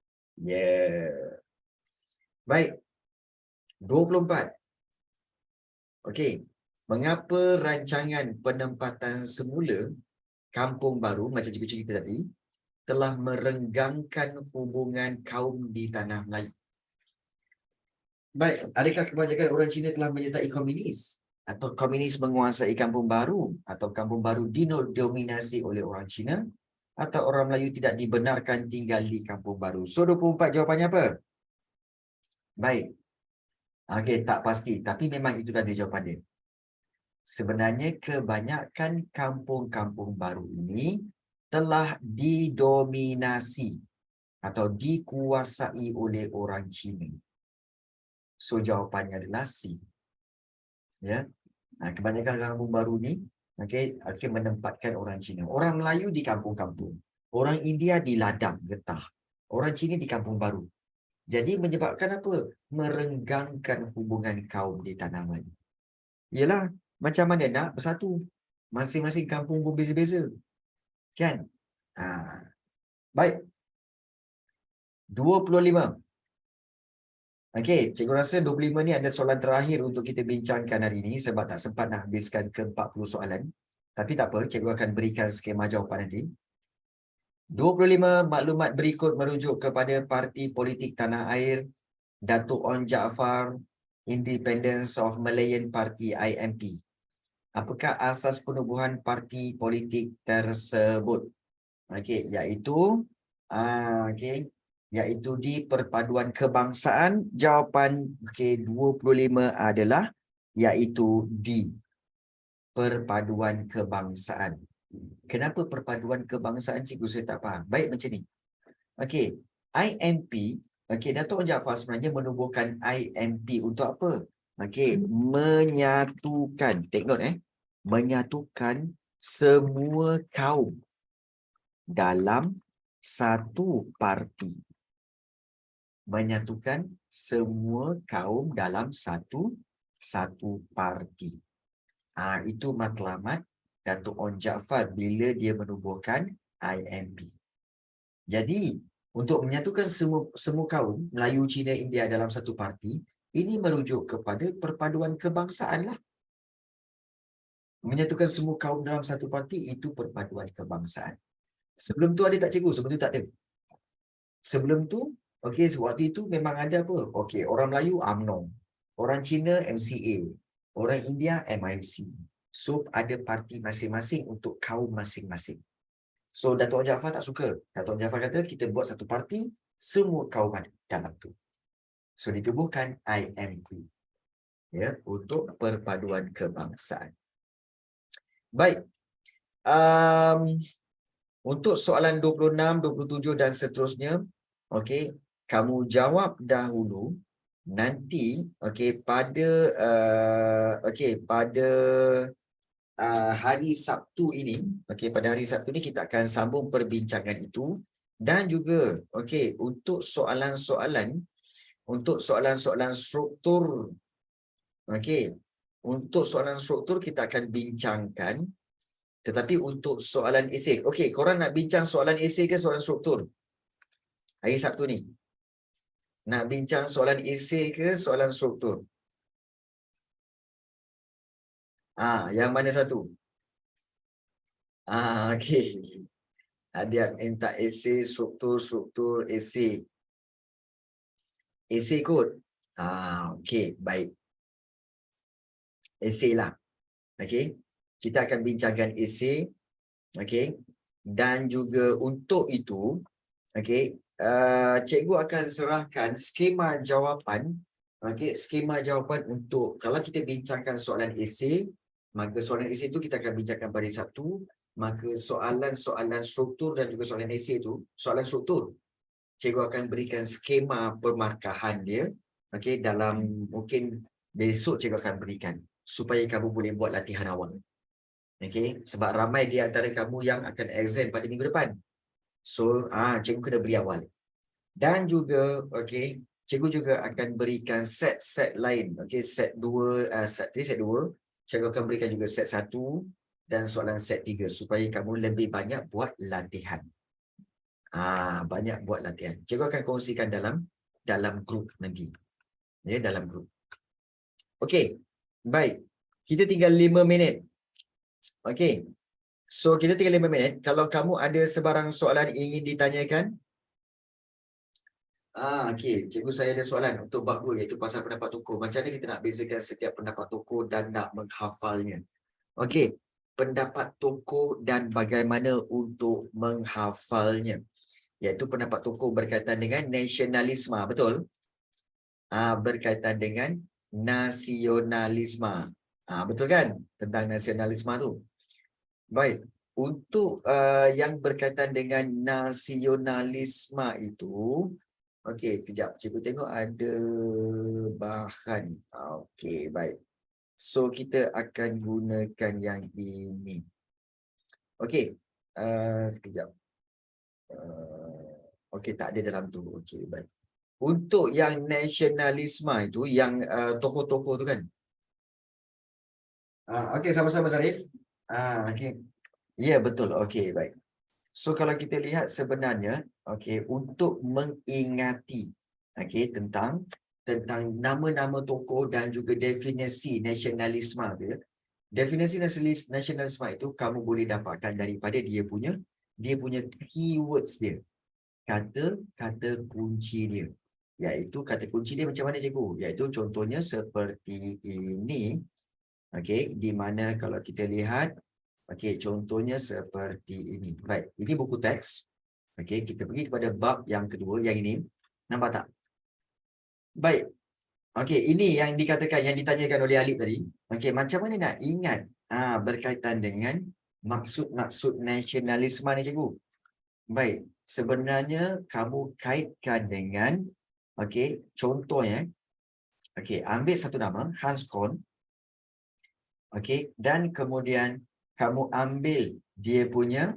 Baik. 24. Okey. Mengapa rancangan penempatan semula kampung baru, macam cikgu cerita tadi, telah merenggangkan hubungan kaum di tanah Melayu? Baik, adakah kebanyakan orang Cina telah menyertai komunis? Atau komunis menguasai kampung baru? Atau kampung baru didominasi oleh orang Cina? Atau orang Melayu tidak dibenarkan tinggal di kampung baru? So, 24 jawapannya apa? Baik. Okey, tak pasti. Tapi memang itu dah jawapan dia. Sebenarnya kebanyakan kampung-kampung baru ini telah didominasi atau dikuasai oleh orang Cina. So jawapannya adalah C. Ya. Kebanyakan kampung baru ni akan menempatkan orang Cina. Orang Melayu di kampung-kampung. Orang India di ladang getah. Orang Cina di kampung baru. Jadi menyebabkan apa? Merenggangkan hubungan kaum di tanah Melayu. Yalah, macam mana nak bersatu? Masing-masing kampung pun beza-beza. Kan? Baik. 25. Okey, cikgu rasa 25 ni ada soalan terakhir untuk kita bincangkan hari ini sebab tak sempat nak habiskan ke 40 soalan. Tapi tak apa, cikgu akan berikan skema jawapan nanti. 25 maklumat berikut merujuk kepada Parti Politik Tanah Air Datuk Onn Jaafar Independence of Malayan Party IMP. Apakah asas penubuhan parti politik tersebut? Okey, iaitu di perpaduan kebangsaan. Jawapan 25 adalah iaitu di perpaduan kebangsaan. Kenapa perpaduan kebangsaan, cikgu? Saya tak faham. Baik, macam ni. Okey, IMP, Datuk Onn Jaafar sebenarnya menubuhkan IMP untuk apa? Menyatukan, take note menyatukan semua kaum dalam satu parti. Menyatukan semua kaum dalam satu parti. Itu matlamat Datuk Onn Jaafar bila dia menubuhkan IMP. Jadi, untuk menyatukan semua kaum Melayu, Cina, India dalam satu parti, ini merujuk kepada perpaduan kebangsaan lah. Menyatukan semua kaum dalam satu parti, itu perpaduan kebangsaan. Sebelum tu ada tak, cikgu? Sebelum tu tak ada. Sebelum tu, waktu itu memang ada apa? Orang Melayu UMNO, orang Cina MCA, orang India MIC. So, ada parti masing-masing untuk kaum masing-masing. So, Datuk Onn Jaafar tak suka. Datuk Onn Jaafar kata, kita buat satu parti, semua kaum ada dalam tu. So, ditubuhkan IMP. Ya, untuk perpaduan kebangsaan. Baik. Untuk soalan 26, 27 dan seterusnya, kamu jawab dahulu. Nanti, pada hari Sabtu ini, pada hari Sabtu ini kita akan sambung perbincangan itu. Dan juga, untuk soalan-soalan struktur, untuk soalan struktur kita akan bincangkan. Tetapi untuk soalan esei, korang nak bincang soalan esei ke soalan struktur? Hari Sabtu ni. Nak bincang soalan esei ke soalan struktur? Yang mana satu? Dia minta esei, struktur, esei. Esei kot? Baik. Esei lah. Kita akan bincangkan esei. Dan juga untuk itu, cikgu akan serahkan skema jawapan. Skema jawapan untuk, kalau kita bincangkan soalan esei, maka soalan esei itu kita akan bincangkan pada Sabtu. Maka soalan struktur dan juga soalan esei itu, soalan struktur, cikgu akan berikan skema pemarkahan dia. Dalam mungkin besok cikgu akan berikan supaya kamu boleh buat latihan awal. Sebab ramai di antara kamu yang akan exam pada minggu depan. So, cikgu kena beri awal. Dan juga, cikgu juga akan berikan set lain. Set 2, set 2. Cikgu akan berikan juga set 1 dan soalan set 3 supaya kamu lebih banyak buat latihan. Banyak buat latihan. Cikgu akan kongsikan dalam grup nanti. Dalam grup. Baik. Kita tinggal 5 minit. So, kita tinggal 5 minit. Kalau kamu ada sebarang soalan ingin ditanyakan. Cikgu saya ada soalan untuk bab 2 iaitu pasal pendapat tokoh. Macam mana kita nak bezakan setiap pendapat tokoh dan nak menghafalnya? Pendapat tokoh dan bagaimana untuk menghafalnya. Iaitu pendapat tokoh berkaitan dengan nasionalisme. Betul? Berkaitan dengan nasionalisme. Betul kan? Tentang nasionalisme tu. Baik. Untuk yang berkaitan dengan nasionalisme itu, Okey, kejap. Cikgu tengok ada bahan. Okey, baik. So, kita akan gunakan yang ini. Okey, sekejap. Okey, tak ada dalam tu. Okey, baik. Untuk yang nasionalisme itu, yang tokoh-tokoh tu kan? Okey, sama-sama Zarif. Okey. Ya, betul. Okey, baik. So, kalau kita lihat sebenarnya, okey, untuk mengingati okey, tentang nama-nama tokoh dan juga definisi nasionalisme tu ya. Definisi nasionalisme itu kamu boleh dapatkan daripada dia punya keywords dia. Kata kunci dia. Iaitu kata kunci dia macam mana cikgu? Iaitu contohnya seperti ini. Okey, di mana kalau kita lihat, okey, contohnya seperti ini. Baik, ini buku teks. Okey, kita pergi kepada bab yang kedua, yang ini. Nampak tak? Baik. Okey, ini yang dikatakan, yang ditanyakan oleh Alif tadi. Okey, macam mana nak ingat berkaitan dengan maksud-maksud nasionalisme ni cikgu? Baik, sebenarnya kamu kaitkan dengan, okey, contohnya, okey, ambil satu nama, Hans Kohn. Okey, dan kemudian kamu ambil dia punya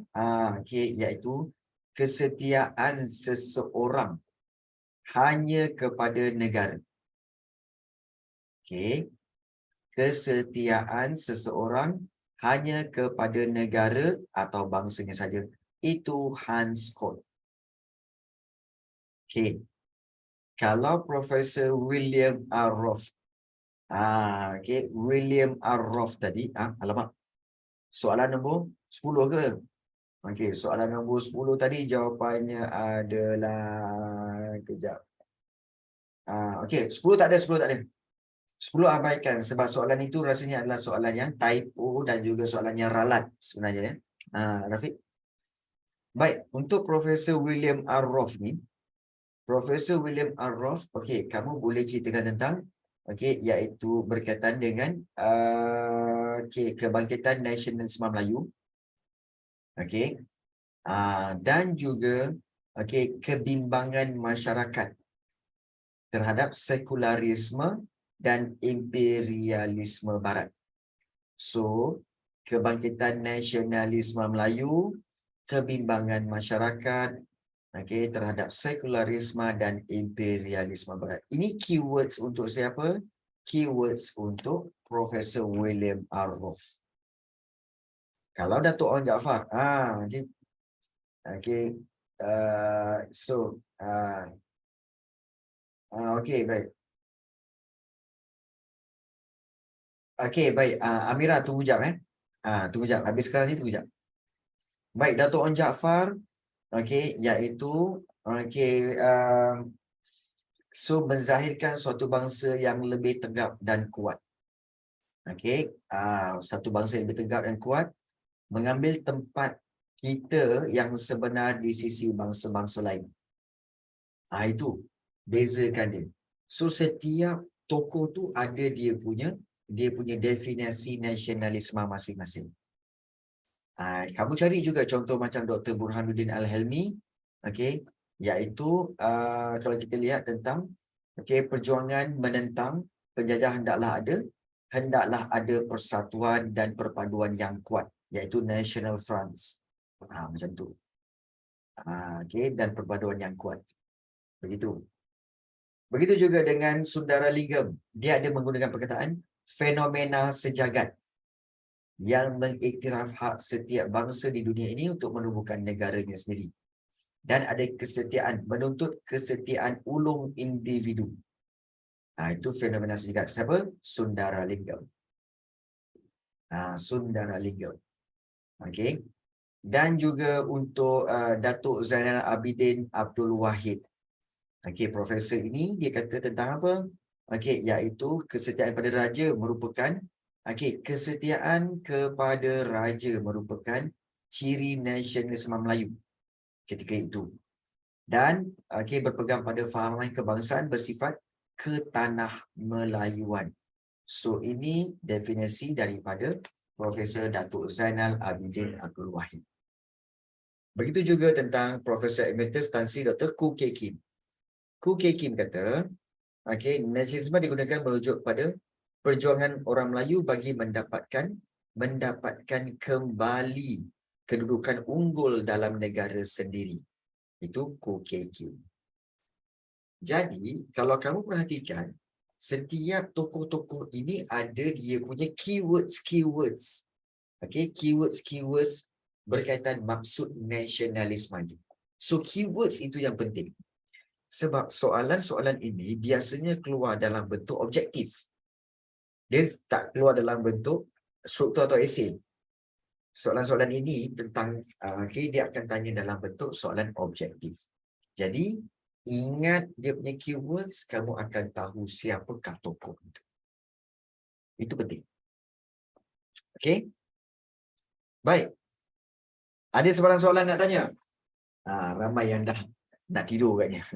okey, iaitu kesetiaan seseorang hanya kepada negara. Okey, kesetiaan seseorang hanya kepada negara atau bangsanya saja. Itu Hans Kohn. Okey. Kalau Profesor William R. Roth. Okey, William R. Roth tadi, alamak. Soalan nombor 10 ke? Okey, soalan nombor 10 tadi jawapannya adalah, kejap. Okey, 10 tak ada, 10 tak ada. 10 abaikan sebab soalan itu rasanya adalah soalan yang typo dan juga soalan yang ralat sebenarnya ya. Rafiq. Baik, untuk Profesor William R. Roth ni, Profesor William R. Roth, okey, kamu boleh ceritakan tentang, okey, iaitu berkaitan dengan okey, kebangkitan nasionalisme Melayu. Okey. Dan juga okey, kebimbangan masyarakat terhadap sekularisme dan imperialisme barat. So, kebangkitan nasionalisme Melayu, kebimbangan masyarakat okey, terhadap sekularisme dan imperialisme barat. Ini keywords untuk siapa? Keywords untuk Profesor William R. Roth. Kalau Datuk Onn Jaafar, okey. Okey. So, okey, baik. Okey, baik. Amira, tunggu jap tunggu jap. Habis sekarang ni, tunggu jap. Baik, Datuk Onn Jaafar, okey, iaitu okey, so menzahirkan suatu bangsa yang lebih tegap dan kuat. Okey, satu bangsa yang lebih tegap dan kuat mengambil tempat kita yang sebenar di sisi bangsa-bangsa lain. Itu bezakan dia. So setiap tokoh tu ada dia punya definisi nasionalisme masing-masing. Kamu cari juga contoh macam Dr. Burhanuddin Al-Helmi, okey, iaitu kalau kita lihat tentang okey, perjuangan menentang penjajah hendaklah ada persatuan dan perpaduan yang kuat, iaitu National Front. Macam tu. Okey, dan perpaduan yang kuat. Begitu. Begitu juga dengan Sundaralingam. Dia ada menggunakan perkataan fenomena sejagat yang mengiktiraf hak setiap bangsa di dunia ini untuk menubuhkan negaranya sendiri. Dan ada kesetiaan, menuntut kesetiaan ulung individu. Itu fenomena sejagat. Siapa? Sundaralingam. Sundaralingam. Okey. Dan juga untuk Datuk Zainal Abidin Abdul Wahid. Okey, profesor ini dia kata tentang apa? Okey, iaitu kesetiaan pada raja merupakan kesetiaan kepada raja merupakan ciri nasionalisme Melayu ketika itu. Dan berpegang pada fahaman kebangsaan bersifat ketanah Melayuan. So ini definisi daripada Profesor Datuk Zainal Abidin Abdul Wahid. Begitu juga tentang Profesor Emeritus Tan Sri Dr. Khoo Kay Kim. Khoo Kay Kim kata, okey, nasionalisme digunakan merujuk pada perjuangan orang Melayu bagi mendapatkan kembali kedudukan unggul dalam negara sendiri. Itu Khoo Kay Kim. Jadi, kalau kamu perhatikan, setiap tokoh-tokoh ini ada dia punya keywords. Okay, keywords berkaitan maksud nasionalisme. So, keywords itu yang penting. Sebab soalan-soalan ini biasanya keluar dalam bentuk objektif. Dia tak keluar dalam bentuk struktur atau esei. Soalan-soalan ini tentang, okay, dia akan tanya dalam bentuk soalan objektif. Jadi, ingat dia punya keywords, kamu akan tahu siapakah tokoh itu. Itu penting. Okey? Baik. Ada soalan-soalan nak tanya? Ramai yang dah nak tidur katnya.